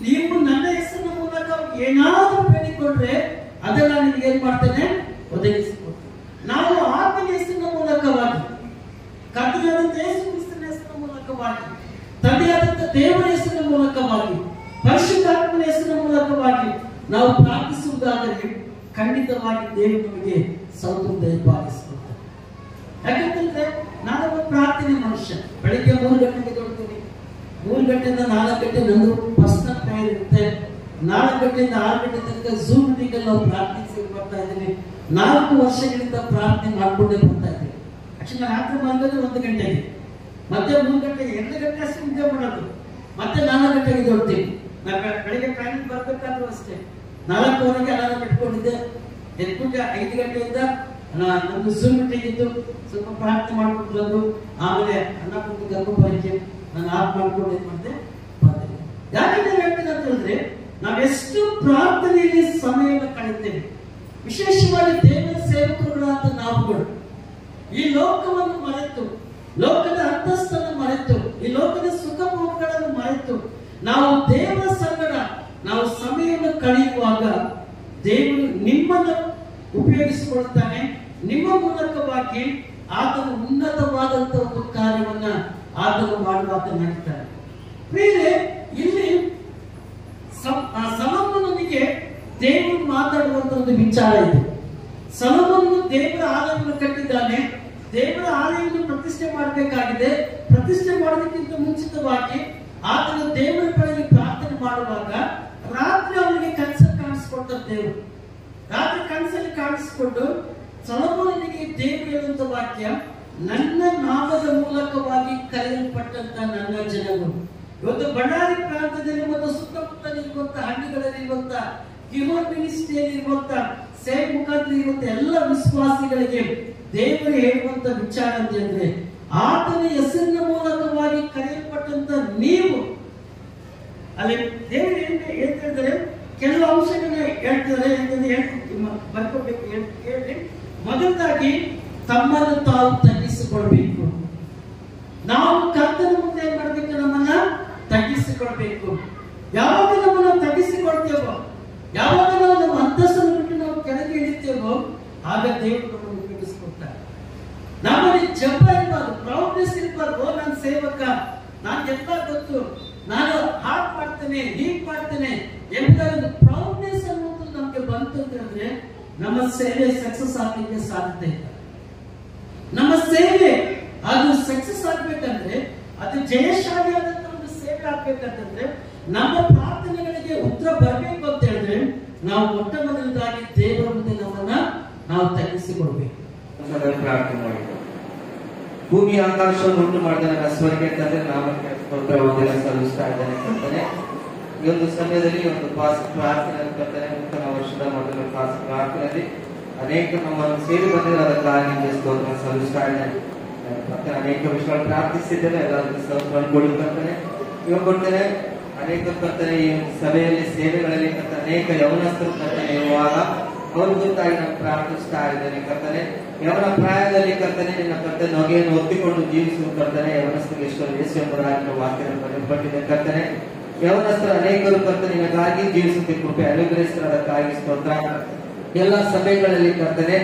ನೀವು ನನ್ನ ಹೆಸರಿನ ಮೂಲಕ ಏನಾದರೂ ಬೇಡಿಕೊಂಡ್ರೆ ಅದನ್ನ ನಿಮಗೆ ಏನ್ ಮಾಡ್ತೇನೆ, ಒದಗಿಸಿಕೊಡ್ತೇನೆ. ನಾವು ಆತನ ಹೆಸರಿನ ಮೂಲಕವಾಗಿ, ಕರ್ತನಾದಂತ ಯೇಸು ಕ್ರಿಸ್ತನ ಹೆಸರಿನ ಮೂಲಕವಾಗಿ, ತಂದೆಯಾದಂತ ದೇವರ ಹೆಸರಿನ ಮೂಲಕವಾಗಿ, ಪರಿಶುದ್ಧಾತ್ಮನ ಹೆಸರಿನ ಮೂಲಕವಾಗಿ ನಾವು ಪ್ರಾರ್ಥಿಸುವುದಾದರೆ ಖಂಡಿತವಾಗಿ ದೇವರು ನಮಗೆ ಸೌತು ದಯಪಾಲಿಸಿಕೊಡ್ತಾರೆ. ಯಾಕಂತಂದ್ರೆ ನಾನೊಬ್ಬ ಪ್ರಾರ್ಥನೆ ಮನುಷ್ಯ. ವರ್ಷ. ಬೆಳಿಗ್ಗೆ 3 ಗಂಟೆಗೆ ಎದ್ದೇಳ್ತೀನಿ. 3 ಗಂಟೆಯಿಂದ 4 ಗಂಟೆ ನಂದು ಪರ್ಸನಲ್ ಪ್ರೇಯರ್ ಇರುತ್ತೆ. 4 ಗಂಟೆಯಿಂದ 6 ಗಂಟೆ ತನಕ ಝೂಮ್ ಮೀಟಿಂಗ್ ಅಲ್ಲಿ ನಾವು ಪ್ರಾರ್ಥಿಸಿ ಬರ್ತಾ ಇದ್ದೀವಿ. 4 ವರ್ಷಗಳಿಂದ ಪ್ರಾರ್ಥನೆ ಮಾಡ್ಕೊಂಡೇ ಬರ್ತಾ ಇದ್ದೀವಿ. ಆಕ್ಚುಲಿ ರಾತ್ರಿ ಮಲಗೋದು 1 ಗಂಟೆಗೆ, ಮತ್ತೆ 3 ಗಂಟೆಗೆ 2 ಗಂಟೆ ಅಷ್ಟು ನಿದ್ದೆ ಮಾಡೋದು, ಮತ್ತೆ 4 ಗಂಟೆಗೆ ಎದ್ದೇಳ್ತೀನಿ. ನಾನು ಬೆಳಿಗ್ಗೆ ಟ್ರೈನಿಂಗ್ ಬರ್ಬೇಕಾದ್ರೂ ಅಷ್ಟೇ 4:15ಕ್ಕೆ ಅಲಾರಾಮ್ ಇಟ್ಕೊಂಡಿದ್ದೆ. ಎದ್ಬಿಟ್ಟು 5 ಗಂಟೆಯಿಂದ ನಮ್ದು ಝೂಮ್ ಮೀಟಿಂಗ್ ಇತ್ತು, ಸ್ವಲ್ಪ ಪ್ರಾರ್ಥನೆ ಮಾಡ್ಕೊಂಡು ಬಂದು ಆಮೇಲೆ ಅನ್ನ ಕುಂತು ಗರ್ಭ ಪರೀಕ್ಷೆ ನಾನು ಆಫ್ ಮಾಡ್ಕೊಂಡು ಏನ್ ಮಾಡಿದೆ ಬಂದೆ. ಯಾಕೆ ಹೇಳ್ತೀನಿ ಅಂತ ಹೇಳಿದ್ರೆ, ನಾವೆಷ್ಟು ಪ್ರಾರ್ಥನೆಯಲ್ಲಿ ಸಮಯವನ್ನು ಕಳೆಯುತ್ತೇವೆ. ವಿಶೇಷವಾಗಿ ದೇವರ ಸೇವಕರುಗಳಾದ ನಾವುಗಳು ಈ ಲೋಕವನ್ನು ಮರೆತು, ಲೋಕದ ಅಂತಸ್ತನ್ನು ಮರೆತು, ಈ ಲೋಕದ ಸುಖ ಭೋಗಗಳನ್ನು ಮರೆತು ನಾವು ದೇವರ ಸಂಗಡ ನಾವು ಸಮಯವನ್ನು ಕಳೆಯುವಾಗ ದೇವರು ನಿಮ್ಮನ್ನು ಉಪಯೋಗಿಸಿಕೊಳ್ಳುತ್ತಾನೆ. ನಿಮ್ಮ ಮೂಲಕವಾಗಿ ಆತನ ಉನ್ನತವಾದಂತಹ ಒಂದು ಕಾರ್ಯವನ್ನ ಆತನು ಮಾಡುವಾಗ ನಡೀತಾನೆ. ಬೇರೆ ಇಲ್ಲಿ ಸೊಲೊಮೋನನಿಗೆ ದೇವರು ಮಾತಾಡುವಂತ ಒಂದು ವಿಚಾರ ಇದೆ. ಸೊಲೊಮೋನನು ದೇವರ ಆಲಯವನ್ನು ಕಟ್ಟಿದ್ದಾನೆ. ದೇವರ ಆಲಯವನ್ನು ಪ್ರತಿಷ್ಠೆ ಮಾಡಬೇಕಾಗಿದೆ. ಪ್ರತಿಷ್ಠೆ ಮಾಡೋದಕ್ಕಿಂತ ಮುಂಚಿತವಾಗಿ ಆತನ ದೇವರ ಬಳಿ ಪ್ರಾರ್ಥನೆ ಮಾಡುವಾಗ ರಾತ್ರಿ ಅವನಿಗೆ ಕನಸಲ್ಲಿ ಕಾಣಿಸ್ಕೊಡ್ತಾರೆ ದೇವರು. ರಾತ್ರಿ ಕನಸಲ್ಲಿ ಕಾಣಿಸಿಕೊಂಡು ಸೊಲೊಮೋನನಿಗೆ ದೇವರು ಹೇಳುವಂತ ವಾಕ್ಯ, ನನ್ನ ನಾಮದ ಮೂಲಕವಾಗಿ ಕರೆಯಲ್ಪಟ್ಟಂತ ನನ್ನ ಜನರು. ಇವತ್ತು ಬಳ್ಳಾರಿ ಪ್ರಾಂತದಲ್ಲಿ ಮತ್ತು ಸುತ್ತಮುತ್ತಲಿರುವಂತಹ ಹಳ್ಳಿಗಳಲ್ಲಿರುವಂತ ಕಿರೋನ್ ಮಿನಿಸ್ಟ್ರಿಯಲ್ಲಿ ಇರುವಂತ ಸೇವೆ ಮುಖಾಂತರ ಇರುವಂತ ಎಲ್ಲ ವಿಶ್ವಾಸಿಗಳಿಗೆ ದೇವರು ಹೇಳುವಂತ ವಿಚಾರ ಅಂತ ಹೇಳಿದ್ರೆ, ಆತನ ಹೆಸರಿನ ಮೂಲಕವಾಗಿ ಕರೆಯಲ್ಪಟ್ಟಂತ ನೀವು, ಅಲ್ಲಿ ದೇವರು ಹೇಳ್ತಿದ್ದಾರೆ, ಕೆಲವು ಅಂಶಗಳನ್ನ ಹೇಳ್ತಿದ್ದಾರೆ. ಬರ್ಕೋಬೇಕು ಹೇಳಿ, ಮೊದಲದಾಗಿ ತಮ್ಮನ್ನು ತಾವು ತಗ್ಗಿಸಿಕೊಳ್ಬೇಕು. ನಾವು ಕರ್ತನ ಮುಂದೆ ಏನ್ ಮಾಡ್ಬೇಕು? ನಮ್ಮನ್ನ ತಗ್ಗಿಸಿಕೊಳ್ಬೇಕು. ಯಾವಾಗ ನಮ್ಮನ್ನ ತಗ್ಗಿಸಿಕೊಳ್ತೇವೋ, ಯಾವಾಗ ನಾವು ನಮ್ಮ ಅಂತಸ್ತನ್ನು ಬಿಟ್ಟು ನಾವು ಕೆಳಗೆ ಇಳಿತೇವೋ, ಆಗ ದೇವರು ನಮ್ಮನ್ನು ಉಪಯೋಗಿಸಿಕೊಳ್ತಾರೆ. ನಮ್ಮಲ್ಲಿ ಜಪ ಇರಬಾರ್ದು, ಪ್ರೌಡ್ನೆಸ್ ಇರಬಾರ್ದು. ನಾನು ಸೇವಕ, ನಾನು ಎಲ್ಲ ಗೊತ್ತು, ನಾನು ಹಾಗೆ ಮಾಡ್ತೇನೆ, ಹೀಗೆ ಮಾಡ್ತೇನೆ ಎಂಬುದಾಗಿ ಒಂದು ಪ್ರೌಡ್ನೆಸ್ ಅನ್ನೋದು ನಮ್ಗೆ ಬಂತು ಅಂತ ಹೇಳಿದ್ರೆ ನಮ್ಮ ಸೇವೆ ಸಕ್ಸಸ್ ಆಗಲಿಕ್ಕೆ ಸಾಧ್ಯತೆ ಇಲ್ಲ. ನಮ್ಮ ಸೇವೆ ಅದು ಸಕ್ಸಸ್ ಆಗ್ಬೇಕಂದ್ರೆ, ಅದು ಜಯಶಾಲಿಯಾದಂತ ಒಂದು ಸೇವೆ ಆಗ್ಬೇಕಂತಂದ್ರೆ, ನಮ್ಮ ಪ್ರಾರ್ಥನೆಗಳಿಗೆ ಉತ್ತರ ಬರಬೇಕು ಅಂತ ಹೇಳಿದ್ರೆ ನಾವು ಮೊಟ್ಟ ಮೊದಲದಾಗಿ ದೇವರ ಮುಂದೆ ನಮ್ಮನ್ನ ನಾವು ತಗ್ಗಿಸಿಕೊಳ್ಬೇಕು. ಪ್ರಾರ್ಥನೆ ಮಾಡಿ. ಭೂಮಿ ಆಕಾಶವನ್ನು ಉಂಟು ಮಾಡಿದ ನನ್ನ ಸ್ವರ್ಗ ತಂದೆ ನಾಮಕ್ಕೆ ಸ್ತೋತ್ರವನ್ನು ಸಲ್ಲಿಸ್ತಾ ಇದ್ದೇನೆ ಕರ್ತನೆ. ಈ ಒಂದು ಸಮಯದಲ್ಲಿ ಒಂದು ಪ್ರಾರ್ಥನೆ ಕರ್ತನೆ, ನೂತನ ವರ್ಷದ ಮೊದಲ ಪ್ರಾರ್ಥನೆಯಲ್ಲಿ ಅನೇಕ ನಮ್ಮನ್ನು ಸೇರಿ ಬಂದಿರೋ ಅದಕ್ಕಾಗಿ ನಿಮಗೆ ಸ್ತೋತ್ರ ಸಲ್ಲಿಸ್ತಾ ಇದ್ದೇನೆ ಕರ್ತನೆ. ಅನೇಕ ವಿಷಯಗಳು ಪ್ರಾರ್ಥಿಸಿದ್ದೇನೆ, ಎಲ್ಲರಿಗೂ ಸ್ತೋತ್ರವನ್ನು ಕೊಡುತ್ತೇನೆ. ಇವಾಗ ಕೊಡ್ತೇನೆ ಅನೇಕ ಕರ್ತನೆ ಈ ಸಭೆಯಲ್ಲಿ ಸೇವೆಗಳಲ್ಲಿ ಕರ್ತನೆ ಅನೇಕ ಯೌವನಸ್ಥರು ಕರ್ತನೆ ಇರುವಾಗ ಅವ್ರ ಗೊತ್ತಾಗಿ ನಾನು ಪ್ರಾರ್ಥಿಸ್ತಾ ಇದ್ದೇನೆ ಕರ್ತನೆ. ಯವನ ಪ್ರಾಯದಲ್ಲಿ ಕರ್ತನೆ ನಿನ್ನ ಕರ್ತನೆ ನೊಗೆಯನ್ನು ಒತ್ತಿಕೊಂಡು ಜೀವಿಸುವ ಕರ್ತನೆ ಯವನಸ್ಥರಿಗೆ ಎಷ್ಟು ಯೇಸು ಎಂಬುದಾಗಿ ವಾಕ್ಯವನ್ನು ಬರೆಯಲ್ಪಟ್ಟಿದೆ ಕರ್ತನೆ. ಯವನಸ್ಥರು ಅನೇಕರು ಕರ್ತನೆ ನಿನಗಾಗಿ ಜೀವಿಸುತ್ತೆ ಕೃಪೆ ಅನುಗ್ರಹಿಸಿರೋದಕ್ಕಾಗಿ ಸ್ತೋತ್ರ. ಎಲ್ಲ ಸಭೆಗಳಲ್ಲಿ ಕರ್ತನೆ,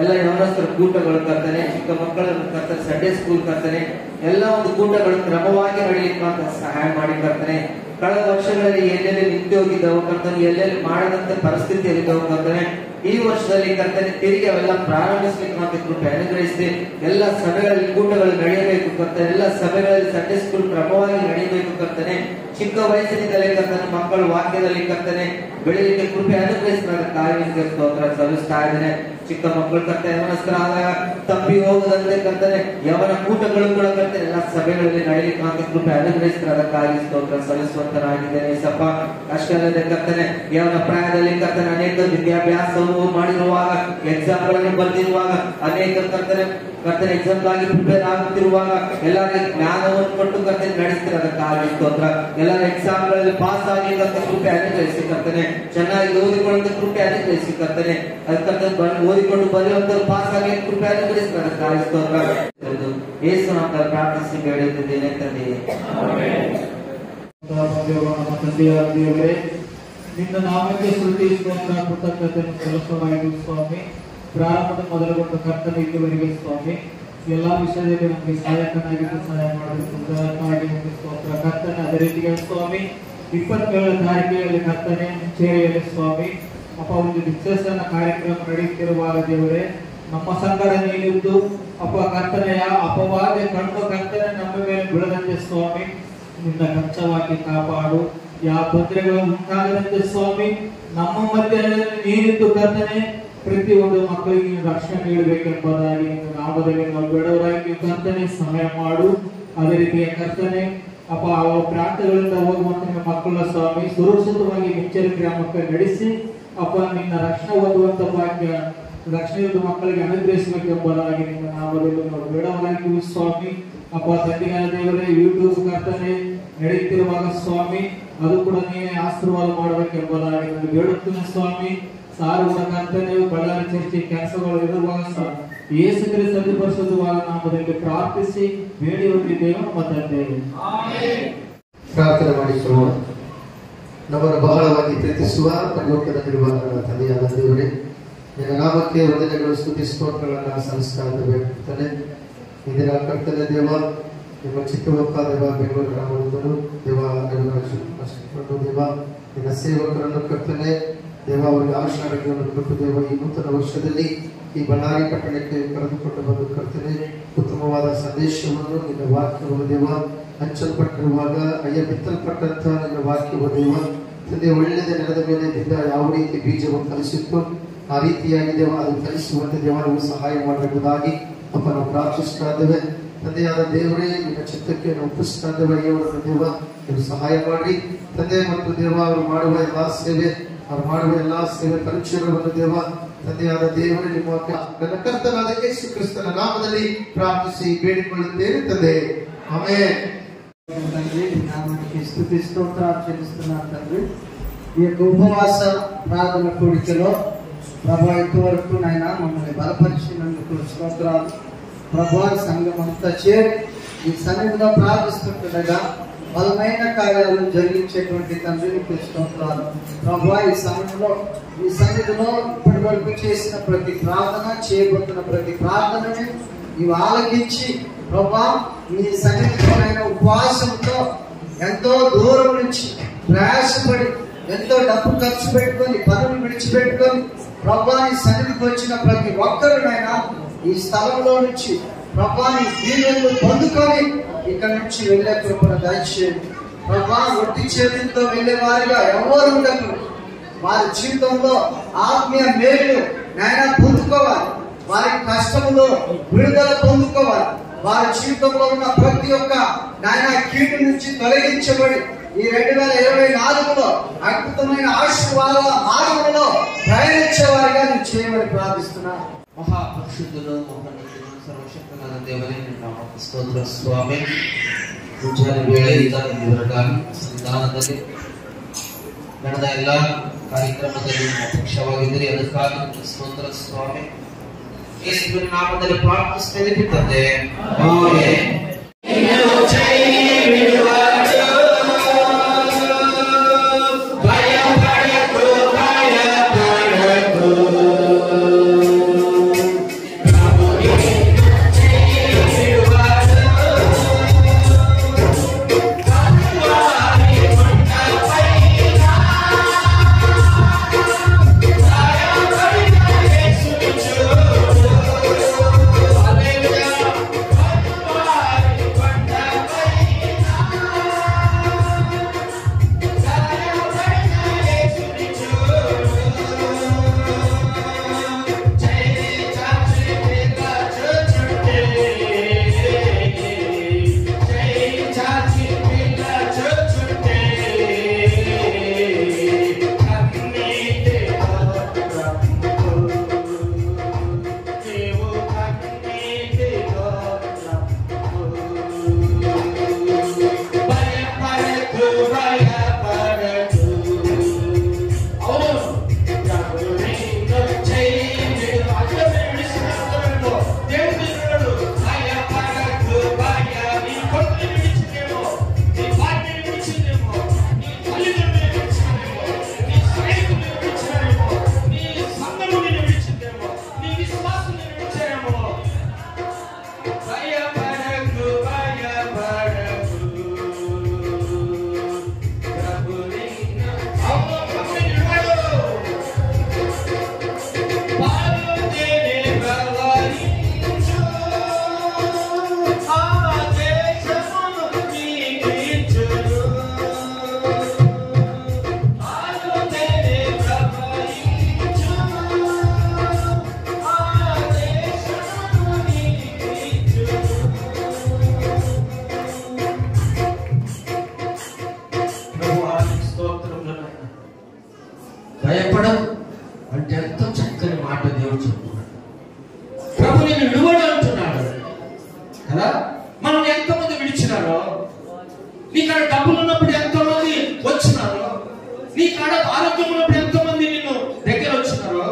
ಎಲ್ಲ ಯವನಸ್ಥರ ಕೂಟಗಳು ಕರ್ತನೆ, ಚಿಕ್ಕ ಮಕ್ಕಳನ್ನು ಕರ್ತನೆ, ಸಂಡೇ ಸ್ಕೂಲ್ ಕರ್ತನೆ, ಎಲ್ಲ ಒಂದು ಕೂಟಗಳು ಕ್ರಮವಾಗಿ ನಡೆಯಲಿಕ್ಕೆ ಸಹಾಯ ಮಾಡಿ ಕರ್ತನೆ. ಕಳೆದ ವರ್ಷಗಳಲ್ಲಿ ಎಲ್ಲೆಲ್ಲಿ ನಿಂತು ಹೋಗಿದ್ದವು ಕರ್ತನೆ, ಎಲ್ಲೆಲ್ಲಿ ಮಾಡದಂತ ಪರಿಸ್ಥಿತಿಯಲ್ಲಿದ್ದವು ಕರ್ತನೆ, ಈ ವರ್ಷದಲ್ಲಿ ಕರ್ತನೆ ತಿರುಗಿ ಅವೆಲ್ಲ ಪ್ರಾರಂಭಿಸಲಿಕ್ಕೆ ಮತ್ತೆ ಕೃಪೆ ಅನುಗ್ರಹಿಸಿ ಎಲ್ಲ ಸಭೆಗಳಲ್ಲಿ ಕೂಟಗಳು ನಡೆಯಬೇಕು ಕರ್ತನೆ. ಎಲ್ಲ ಸಭೆಗಳಲ್ಲಿ ಸಂಡೇ ಸ್ಕೂಲ್ ಕ್ರಮವಾಗಿ ನಡೆಯಬೇಕು ಕರ್ತನೆ. ಚಿಕ್ಕ ವಯಸ್ಸಿನಿಂದಲೇ ಕರ್ತನೆ ಮಕ್ಕಳು ವಾಕ್ಯದಲ್ಲಿ ಕರ್ತನೆ ಬೆಳೆಯಲಿಕ್ಕೆ ಕೃಪೆ ಅನುಗ್ರಹಿಸಿದ ಸ್ತೋತ್ರ ಸಲ್ಲಿಸ್ತಾ ಇದ್ದೇನೆ. ಚಿಕ್ಕ ಮಕ್ಕಳು ಕರ್ತನೆ ಯವನಸ್ಥರಾದಾಗ ತಪ್ಪಿ ಹೋಗದಂತೆ ಕರ್ತನೆ ಯವನ ಕೂಟಗಳು ಕೂಡ ಕರ್ತನೆ ಎಲ್ಲ ಸಭೆಗಳಲ್ಲಿ ನಡೆಯಲಿಕ್ಕೆ ಮತ್ತೆ ಕೃಪೆ ಅನುಗ್ರಹಿಸಿದ ಅದಕ್ಕಾಗಿ ಸ್ತೋತ್ರ ಸಲ್ಲಿಸುವಂತನಾಗಿದ್ದೇನೆ ಸಪ್ಪ. ಅಷ್ಟೇ ಅಲ್ಲದೆ ಕರ್ತನೆ ಯವನ ಪ್ರಾಯದಲ್ಲಿ ಕರ್ತನೆ ಅನೇಕ ವಿದ್ಯಾಭ್ಯಾಸವನ್ನು ಮಾಡಿರುವಾಗ, ಎಕ್ಸಾಮ್ಗಳನ್ನು ಬರೆದಿರುವಾಗ, ಅನೇಕ ಕರ್ತನೆ ಎಕ್ಸಾಮ್ಗಾಗಿ ಪ್ರಿಪೇರ್ ಆಗುತ್ತಿರುವಾಗ ಎಲ್ಲರಿಗೆ ಜ್ಞಾನವನ್ನು ಕೊಟ್ಟು ಕರ್ತನೆ ನಡೆಸ್ತಿರೋದಕ್ಕಾಗಿ ಸ್ತೋತ್ರ. ಎಲ್ಲರ ಎಕ್ಸಾಮ್ಗಳಲ್ಲಿ ಪಾಸ್ ಆಗಿ ಕೃಪೆ ಅನುಗ್ರಹಿಸಿ ಕರ್ತನೆ, ಚೆನ್ನಾಗಿ ಓದಿಕೊಳ್ಳುವಂತ ಕೃಪೆ ಅನುಗ್ರಹಿಸಿ ಕರ್ತನೆ, ಅದಕ್ಕಂತ ಓದಿಕೊಂಡು ಬರೆಯುವಂತರು ಪಾಸ್ ಆಗಿ ಕೃಪೆ ಅನುಗ್ರಹಿಸಿರೋದಕ್ಕಾಗಿ ಸ್ತೋತ್ರ. ಯೇಸು ನಾಮದಲ್ಲಿ ಪ್ರಾರ್ಥಿಸಿ ಬೇಡುತ್ತಿದ್ದೇನೆ ತಂದೆಯೇ. ತಂದೆಯಾದ ದೇವರೇ, ನಿನ್ನ ನಾಮಕ್ಕೆ ಸ್ತುತಿ ಸ್ತೋತ್ರ ಕೃತಜ್ಞತೆಯನ್ನು ಸಲ್ಲಿಸುವಾಗಿದೆ ಸ್ವಾಮಿ. ಪ್ರಾರಂಭದ ಮೊದಲುಗೊಂಡು ಕರ್ತನೆ ಇಲ್ಲಿವರೆಗೆ ಸ್ವಾಮಿ ಎಲ್ಲಾ ವಿಷಯದಲ್ಲಿ ನಮಗೆ ಸಹಾಯಕನಾಗಿದ್ದು ಸಹಾಯ ಮಾಡಬೇಕು ಸ್ತೋತ್ರ ಕರ್ತನೆ. ಅದೇ ರೀತಿಗೆ ಸ್ವಾಮಿ 27ನೇ ತಾರೀಕಿನಲ್ಲಿ ಕರ್ತನೆ ಮುಂಚೇರಿಯಲ್ಲಿ ಸ್ವಾಮಿ ಅಪ್ಪ ಒಂದು ವಿಶೇಷ ಕಾರ್ಯಕ್ರಮ ನಡೆಯುತ್ತಿರುವಾಗ ದೇವರೇ ನಮ್ಮ ಸಂಗಡ ನೀನಿದ್ದು ಅಪ್ಪ ಕರ್ತನೆಯ ಅಪವಾದ ಕಣ್ಣು ಕರ್ತನೆ ನಮ್ಮ ಮೇಲೆ ಬೀಳದಂತೆ ಸ್ವಾಮಿ ನಿನ್ನ ಕಚ್ಚವಾಗಿ ಕಾಪಾಡು. ಯಾವ ತೊಂದರೆಗಳು ಉಂಟಾಗದಂತೆ ಸ್ವಾಮಿ ನಮ್ಮ ಮಧ್ಯದಲ್ಲಿ ನೀನಿದ್ದು ಕರ್ತನೆ ಪ್ರತಿಯೊಂದು ಮಕ್ಕಳಿಗೆ ರಕ್ಷಣೆ ನೀಡಬೇಕೆಂಬುದಾಗಿ ನಿನ್ನ ನಾಮದಲ್ಲಿ ನಾವು ಬೇಡವರಾಗಿ ಕರ್ತನೆ ಸಹಾಯ ಮಾಡು. ಅದೇ ರೀತಿಯ ಕರ್ತನೆ ಅಪ್ಪ ಅವರ ಪ್ರಾಂತಗಳಿಂದ ಹೋಗುವಂತ ನಿಮ್ಮ ಮಕ್ಕಳ ಸ್ವಾಮಿ ಸುರಕ್ಷಿತವಾಗಿ ಮಿಂಚರಿ ಗ್ರಾಮಕ್ಕೆ ನಡೆಸಿ ಅಪ್ಪ ನಿನ್ನ ರಕ್ಷಣೆ ಓದುವಂತ ಭಾಗ್ಯ ರಕ್ಷಣೆ ಮಕ್ಕಳಿಗೆ ಅನುಗ್ರಹಿಸಬೇಕೆಂಬುದಾಗಿ ನಿಮ್ಮ ನಾಮದಲ್ಲಿ ನಾವು ಬೇಡವರಾಗಿ ಸ್ವಾಮಿ. ಅಪ್ಪ ತಂದೆಯ ದೇವರೇ ಯೂಟ್ಯೂಬ್ ಕರ್ತನೆ ನಡೆಯುತ್ತಿರುವಾಗ ಸ್ವಾಮಿ ಅದು ಕೂಡ ನೀವೇ ಆಶೀರ್ವಾದ ಮಾಡಬೇಕೆಂಬುದಾಗಿ ನಾನು ಬೇಡುತ್ತೇನೆ ಸ್ವಾಮಿ. ಸಾರುವ ಕರ್ತನೆ ಬಳ್ಳಾರಿ ಚರ್ಚೆ ಕೆಲಸಗಳು ಇರುವಾಗ ಯೇಸು ಕ್ರಿಸ್ತನ ಪರಿಶುದ್ಧವಾದ ನಾಮದಲ್ಲಿ ಪ್ರಾರ್ಥಿಸಿ ಬೇಡಿ ಹೊಂದಿದ್ದೇವೆ ನಮ್ಮ ತಂದೆ. ಪ್ರಾರ್ಥನೆ ಮಾಡಿಕೊಳ್ಳುವ. ನಮ್ಮನ್ನು ಬಹಳವಾಗಿ ಪ್ರೀತಿಸುವ ಲೋಕದಲ್ಲಿರುವ ನನ್ನ ತಂದೆಯಾದ ದೇವರೇ, ನಿನ್ನ ನಾಮಕ್ಕೆ ವಂದನೆಗಳು ಸ್ತುತಿ ಸ್ತೋತ್ರಗಳನ್ನು ಸಲ್ಲಿಸ್ತಾ ಇದ್ದೇವೆ. ಇದರ ಕರ್ತನೆ ದೇವ ನಿಮ್ಮ ಚಿಕ್ಕವಪ್ಪ ದೇವ ಬೆಂಗಳೂರು ಗ್ರಾಮದವರು ದೇವ ದೇವ ನಿನ್ನ ಸೇವಕರನ್ನು ಕರ್ತನೆ ದೇವ ಅವರಿಗೆ ಆಶೀರ್ವಾದಗಳನ್ನು ಕೊಟ್ಟು ದೇವ ಈ ನೂತನ ವರ್ಷದಲ್ಲಿ ಈ ಬಳ್ಳಾರಿ ಪಟ್ಟಣಕ್ಕೆ ಕರೆದುಕೊಂಡು ಬಂದು ಕರ್ತನೆ ಉತ್ತಮವಾದ ಸಂದೇಶವನ್ನು ನಿನ್ನ ವಾಕ್ಯವನ್ನು ದೇವ ಹಂಚಲ್ಪಟ್ಟಿರುವಾಗ ಬಿತ್ತಲ್ಪಟ್ಟಂತ ನಿನ್ನ ವಾಕ್ಯವು ದೇವ ತಂದೆ ಒಳ್ಳೆಯದೇ ನೆಲದ ಮೇಲೆ ದಿಂದ ಯಾವ ರೀತಿ ಬೀಜವನ್ನು ಕಲಿಸಿತ್ತು ಆ ರೀತಿಯಾಗಿ ದೇವ ಅದು ಕಲಿಸುವಂತೆ ದೇವ ನೀವು ಸಹಾಯ ಮಾಡಬಹುದಾಗಿ ಅಪ್ಪ ನಾವು ಪ್ರಾರ್ಥಿಸ್ತಾ ಇದ್ದೇವೆ. ತಂದೆಯಾದ ದೇವರೇ ನಿನ್ನ ಚಿತ್ತಕ್ಕೆ ನಾವು ಒಪ್ಪಿಸ್ತಾ ಇದ್ದೇವೆ. ಇವರನ್ನು ದೇವ ನೀವು ಸಹಾಯ ಮಾಡಿ ತಂದೆ ಮತ್ತು ದೇವ ಅವರು ಮಾಡುವ ಎಲ್ಲಾ ಸೇವೆ ಪರಿಚಯವನ್ನು ದೇವ ತಂದೆಯಾದ ದೇವರೇ ನಿಮ್ಮ ನನ್ನ ಕರ್ತನಾದ ಯೇಸು ಕ್ರಿಸ್ತನ ನಾಮದಲ್ಲಿ ಪ್ರಾರ್ಥಿಸಿ ಬೇಡಿಕೊಳ್ಳುತ್ತೇನೆ ತಂದೆ, ಆಮೆನ್. నామానికి స్తుతి స్తోత్రాలు చెల్లిస్తున్నాను తండ్రి. ఈ యొక్క ఉపవాస ప్రార్థన కూడికలో ప్రభా ఇంతవరకు నాయన మమ్మల్ని బలపరిచినందుకు స్తోత్రాలు. ప్రభా సంఘం అంతా చేరి ఈ సన్నిధిలో ప్రార్థిస్తుండగా బలమైన కార్యాలను జరిగించేటువంటి తండ్రి నీకు స్తోత్రాలు. ప్రభా ఈ సమయంలో ఈ సన్నిధిలో ఇప్పటి వరకు చేసిన ప్రతి ప్రార్థన చేయబోతున్న ప్రతి ప్రార్థనని నీవు ఆలకించి ప్రభా నీ సన్నిధిలోనైనా ఉపవాసంతో ఎంతో దూరం నుంచి ప్రయాసపడి ఎంతో డబ్బు ఖర్చు పెట్టుకొని పనులు విడిచిపెట్టుకొని ప్రభా నీ సన్నిధికి వచ్చిన ప్రతి ఒక్కరునైనా ఈ స్థలంలో నుంచి ప్రభా నీ దీవెనలు పొందుకొని ఇక్కడ నుంచి వెళ్ళే కృపను దయచేయండి ప్రభా. ఒట్టి చేతులతో వెళ్ళే వారిగా ఎవరు ఉండరు. వారి జీవితంలో ఆత్మీయ మేలు నాయన పొందుకోవాలి. వారి కష్టంలో విడుదల పొందుకోవాలి. వారి జీవితంలో ఉన్న ప్రతి ఒక్క నాయన కీడు నుంచి తొలగించబడి ఈ 2024లో అద్భుతమైన ఆశీర్వాద మార్గంలో ప్రయాణించేవారిగా నేను చేయమని ప్రార్థిస్తున్నా. ಮಹಾಪರಿಶುದ್ಧನು ಮಹಾನಂದನು ಸರ್ವಶಕ್ತನಾದ ದೇವರೇ ನಿನ್ನ ನಾಮಕ್ಕೆ ಸ್ತೋತ್ರ ಸ್ವಾಮಿ. ಮುಂಜಾನೆ ವೇಳೆ ದೇವರಿಗಾಗಿ ಸಂಧಾನದಲ್ಲಿ ನಡೆದ ಎಲ್ಲ ಕಾರ್ಯಕ್ರಮದಲ್ಲಿ ಪಕ್ಷವಾಗಿದ್ದೀರಿ, ಅದಕ್ಕಾಗಿ ಸ್ತೋತ್ರ ಸ್ವಾಮಿ. ಯೇಸುವಿನ ನಾಮದಲ್ಲಿ ಪ್ರಾರ್ಥಿಸುತ್ತೇನೆ ತಂದೆ, ಆಮೆನ್. Hallelujah. నేను విడువడు అంటున్నాడు కదా. మనం ఎంతమంది విడిచినారో, నీ కాడ డబ్బులు ఉన్నప్పుడు ఎంతమంది వచ్చినారో, నీ కాడ ఆరోగ్యం ఉన్నప్పుడు ఎంతమంది నిన్ను దగ్గర వచ్చినారో,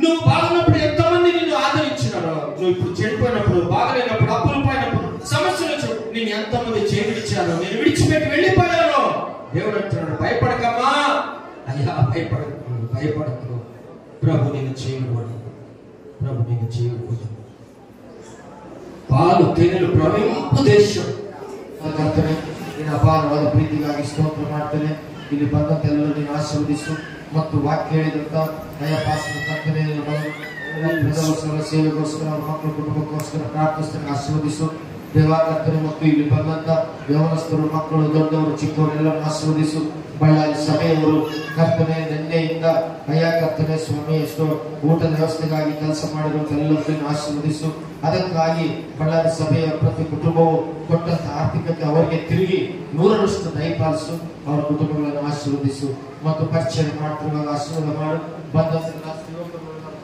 నువ్వు బాగున్నప్పుడు ఎంతమంది నిన్ను ఆదరించినారో, నువ్వు ఇప్పుడు చెడిపోయినప్పుడు, బాగలేనప్పుడు, అప్పులు పోయినప్పుడు, సమస్యలు వచ్చి నేను ఎంతమంది చేయించారో, నేను విడిచిపెట్టి వెళ్ళిపోయాను. దేవుడు అంటున్నాడు, భయపడకమ్మా అయ్యా, భయపడకు, ప్రభు నేను చేయకూడదు, ప్రభు నేను చేయకూడదు. ಪಾಲು ತೇನಲು ಪ್ರವೇಶ ದೇಶ ಕರ್ತನೆ ನಿನ್ನ ಅಪಾರವಾದ ಪ್ರೀತಿಗಾಗಿ ಸ್ತೋತ್ರ ಮಾಡ್ತೇನೆ. ಇಲ್ಲಿ ಬಂದಂತ ಎಲ್ಲರೂ ನೀನು ಆಶೀರ್ವದಿಸು ಮತ್ತು ವಾಕ್ಯ ಹೇಳಿದಂತ ನಯಪಾಸ್ತ್ರ ಕರ್ತನೆ ಸೇವೆಗೋಸ್ಕರ ಅವ್ರ ಮಕ್ಕಳ ಕುಟುಂಬಕ್ಕೋಸ್ಕರ ಪ್ರಾರ್ಥಿಸ್ತೇನೆ, ಆಶೀರ್ವದಿಸು ದೇವ ಕರ್ತನೆ. ಮತ್ತು ಇಲ್ಲಿ ಬಂದಂತ ಯೌವನಸ್ಥರು, ಮಕ್ಕಳು, ದೊಡ್ಡವರು, ಚಿಕ್ಕವರು ಎಲ್ಲರನ್ನು ಆಶೀರ್ವದಿಸು. ಬಳ್ಳಾರಿ ಸಭೆಯವರು ಕರ್ತನೆ ನಿನ್ನೆಯಿಂದ ಅಯ್ಯ ಕರ್ತನೆ ಸ್ವಾಮಿ ಎಷ್ಟೋ ಊಟದ ವ್ಯವಸ್ಥೆಗಾಗಿ ಕೆಲಸ ಮಾಡಿರುವಂತ ಎಲ್ಲರನ್ನು ಆಶೀರ್ವದಿಸು. ಅದಕ್ಕಾಗಿ ಬಳ್ಳಾರಿ ಸಭೆಯ ಪ್ರತಿ ಕುಟುಂಬವು ಕೊಟ್ಟಂತ ಆರ್ಥಿಕತೆ ಅವರಿಗೆ ತಿರುಗಿ 100ರಷ್ಟು ದಯಪಾಲಿಸು. ಅವರ ಕುಟುಂಬಗಳನ್ನು ಆಶೀರ್ವದಿಸು ಮತ್ತು ಪರಿಚಯ ಮಾಡ್ತಿರುವಾಗ ಆಶೀರ್ವಾದ ಮಾಡು. ಬಂದಂತ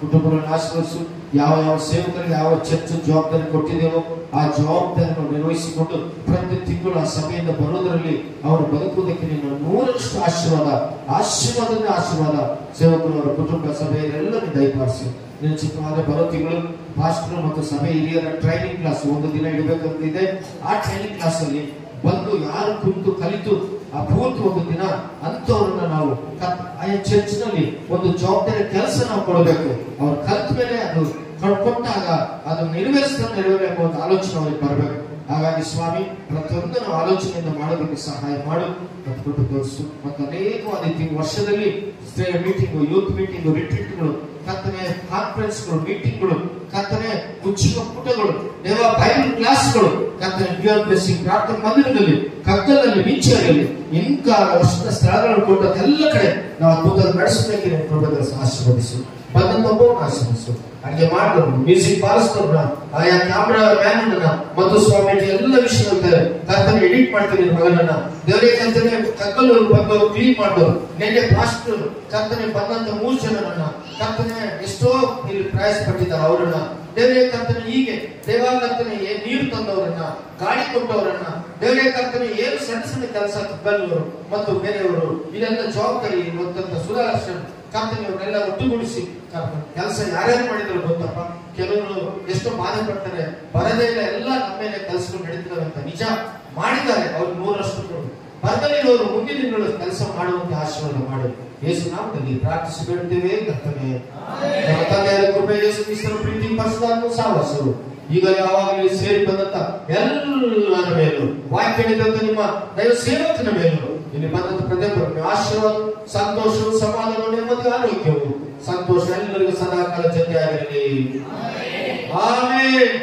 ಕುಟುಂಬಗಳನ್ನು ಆಶೀರ್ವದಿಸು. ಯಾವ ಸೇವಕರಿಗೆ ಯಾವ ಚರ್ಚ್ ಜವಾಬ್ದಾರಿ ಕೊಟ್ಟಿದ್ದೇವೋ ಆ ಜವಾಬ್ದಾರಿಯನ್ನು ನಿರ್ವಹಿಸಿಕೊಂಡು ಪ್ರತಿ ತಿಂಗಳು ಆ ಸಭೆಯಿಂದ ಬರುವುದರಲ್ಲಿ ಅವರು ಬದುಕುವುದಕ್ಕೆ ನೀನು 100ರಷ್ಟು ಆಶೀರ್ವಾದ ಸೇವಕರು, ಅವರ ಕುಟುಂಬ ಸಭೆಯಲ್ಲೆಲ್ಲರೂ ದಯಪಾಲಿಸಿ. ನಿನ್ನ ಚಿಕ್ಕವಾದ ಬರೋ ತಿಂಗಳು ಪಾಸ್ಟರ್ ಮತ್ತು ಸಭೆ ಹಿರಿಯರ ಟ್ರೈನಿಂಗ್ ಕ್ಲಾಸ್ 1 ದಿನ ಇಡಬೇಕಂತಿದೆ. ಆ ಟ್ರೈನಿಂಗ್ ಕ್ಲಾಸ್ ಅಲ್ಲಿ ಬಂದು ಯಾರು ಕುಂತು ಕಲಿತು ಆ ಪೂರ್ತಿ 1 ದಿನ ಅಂತವ್ರನ್ನ ನಾವು ಆಯಾ ಚರ್ಚ್ ನಲ್ಲಿ ಒಂದು ಜವಾಬ್ದಾರಿ ಕೆಲಸ ನಾವು ಕೊಡಬೇಕು. ಅವ್ರು ಕಲ್ತ ಮೇಲೆ ಅದು ಕೊಟ್ಟಾಗ ಅದು ನೆರವೇರಿಸುವ ಒಂದು ಆಲೋಚನೆ ಅವ್ರಿಗೆ ಬರಬೇಕು. ಹಾಗಾಗಿ ಸ್ವಾಮಿ ಪ್ರತಿಯೊಂದು ನಾವು ಆಲೋಚನೆಯಿಂದ ಮಾಡೋದಕ್ಕೆ ಸಹಾಯ ಮಾಡು ಮತ್ತು ಕೊಟ್ಟು ತೋರಿಸು. ಮತ್ತು ಅನೇಕವಾದ ವರ್ಷದಲ್ಲಿ ಮೀಟಿಂಗು, ಯೂತ್ ಮೀಟಿಂಗು, ರಿಟ್ರೀಟ್ಗಳು, ಕರ್ತನೆ ಕಾನ್ಫರೆನ್ಸ್ಗಳು, ಮೀಟಿಂಗ್ಗಳು, ಕರ್ತನೆ ಉಚಿತ ಕೂಟಗಳು, ದೇವ ಬೈಬಲ್ ಕ್ಲಾಸ್ಗಳು, ಕರ್ತನೆ ಡಿಯರ್ ಬ್ಲೆಸ್ಸಿಂಗ್ ಪ್ರಾರ್ಥನಾ ಮಂದಿರದಲ್ಲಿ, ಕಗ್ಗಲಲ್ಲಿ, ಮಿಂಚರಲ್ಲಿ ಇಂಥ ವರ್ಷದ ಸ್ಥಳಗಳನ್ನು ಕೊಟ್ಟ ಎಲ್ಲ ಕಡೆ ನಾವು ಅದ್ಭುತ ನಡೆಸಬೇಕೆ ಆಶೀರ್ವದಿಸು. ಬಂದಂತ ಆಶೀರ್ವದಿಸು. ಅಡಿಗೆ ಮಾಡೋರು, ಮ್ಯೂಸಿಕ್ ಬಾರಿಸಿದವ್ರನ್ನ, ಆಯಾ ಕ್ಯಾಮ್ರಾ ಮ್ಯಾನ್ ಮತ್ತು ಸ್ವಾಮಿ ಎಲ್ಲ ವಿಷಯ ಕರ್ತನೆ ಎಡಿಟ್ ಮಾಡ್ತೀನಿ ಮಗನನ್ನ ದೇವರೇ ಕರ್ತನೆ ಕಗ್ಗಲೂರು ಬಂದವರು ಕ್ಲೀನ್ ಮಾಡೋರು. ನೆನ್ನೆ ಪಾಸ್ಟರ್ ಕರ್ತನೆ ಬಂದಂತ 3 ಜನರನ್ನ ಕರ್ತನೆ ಎಷ್ಟೋ ಇಲ್ಲಿ ಪ್ರಯಾಸ ಪಟ್ಟಿದ್ದಾರೆ. ಅವರನ್ನ ದೇವರೇ ಕರ್ತನೆ ಹೀಗೆ ದೇವಾಕರ್ತನೆ ನೀರು ತಂದವರನ್ನ, ಗಾಡಿ ಕೊಟ್ಟವರನ್ನ, ದೇವರೇ ಕರ್ತನೆ ಏನು ಸಣ್ಣ ಸಣ್ಣ ಕೆಲಸ ಕಗ್ಗಲೂರು ಮತ್ತು ಬೇರೆಯವರು ಇದೆಲ್ಲ ಜವಾಬ್ದಾರಿ ಇರುವಂತ ಸುಧಾರಿಸ ಕರ್ತನೆ ಇವನ್ನೆಲ್ಲ ಒಟ್ಟುಗೂಡಿಸಿ ಕೆಲಸ ಯಾರ್ಯಾರು ಮಾಡಿದ್ರು ಗೊತ್ತಪ್ಪ. ಕೆಲವರು ಎಷ್ಟೋ ಬಾಧೆ ಪಡ್ತಾರೆ, ಬರದೇ ಇಲ್ಲ, ಎಲ್ಲ ನಮ್ಮ ಮೇಲೆ ಕೆಲಸಗಳು ನಡೀತಿದಾವೆ ಅಂತ ನಿಜ ಮಾಡಿದ್ದಾರೆ. ಅವ್ರು 100ರಷ್ಟು ಬರದಲ್ಲಿರೋರು ಮುಂದಿನ ದಿನಗಳು ಕೆಲಸ ಮಾಡುವಂತೆ ಆಶೀರ್ವಾದ ಮಾಡಿ ಯೇಸು ನಾಮದಲ್ಲಿ ಪ್ರಾರ್ಥಿಸಿ ಬೇಡ್ತೇವೆ ಕರ್ತನೆ. ನಮ್ಮ ತಂದೆಯಾದ ಕೃಪೆ, ಯೇಸು ಕ್ರಿಸ್ತನ ಪ್ರೀತಿ, ಪರಿಶುದ್ಧಾತ್ಮ ಸಹವಾಸವು ಈಗ ಯಾವಾಗಲೂ ಸೇರಿ ಬಂದಂತ ಎಲ್ಲರ ಮೇಲೂ, ವಾಕ್ಯ ಹೇಳಿದಂತ ನಿಮ್ಮ ದೈವ ಸೇವಕನ ಮೇಲೂ, ಇಲ್ಲಿ ಬಂದಂತ ಪ್ರತಿಯೊಬ್ಬರ ಆಶೀರ್ವಾದ, ಸಂತೋಷ, ಸಮಾಧಾನ, ನೆಮ್ಮದಿ, ಆರೋಗ್ಯವು, ಸಂತೋಷ ಎಲ್ಲರಿಗೂ ಸದಾಕಾಲ ಜೊತೆಯಾಗಿರಲಿ. ಆಮೆನ್.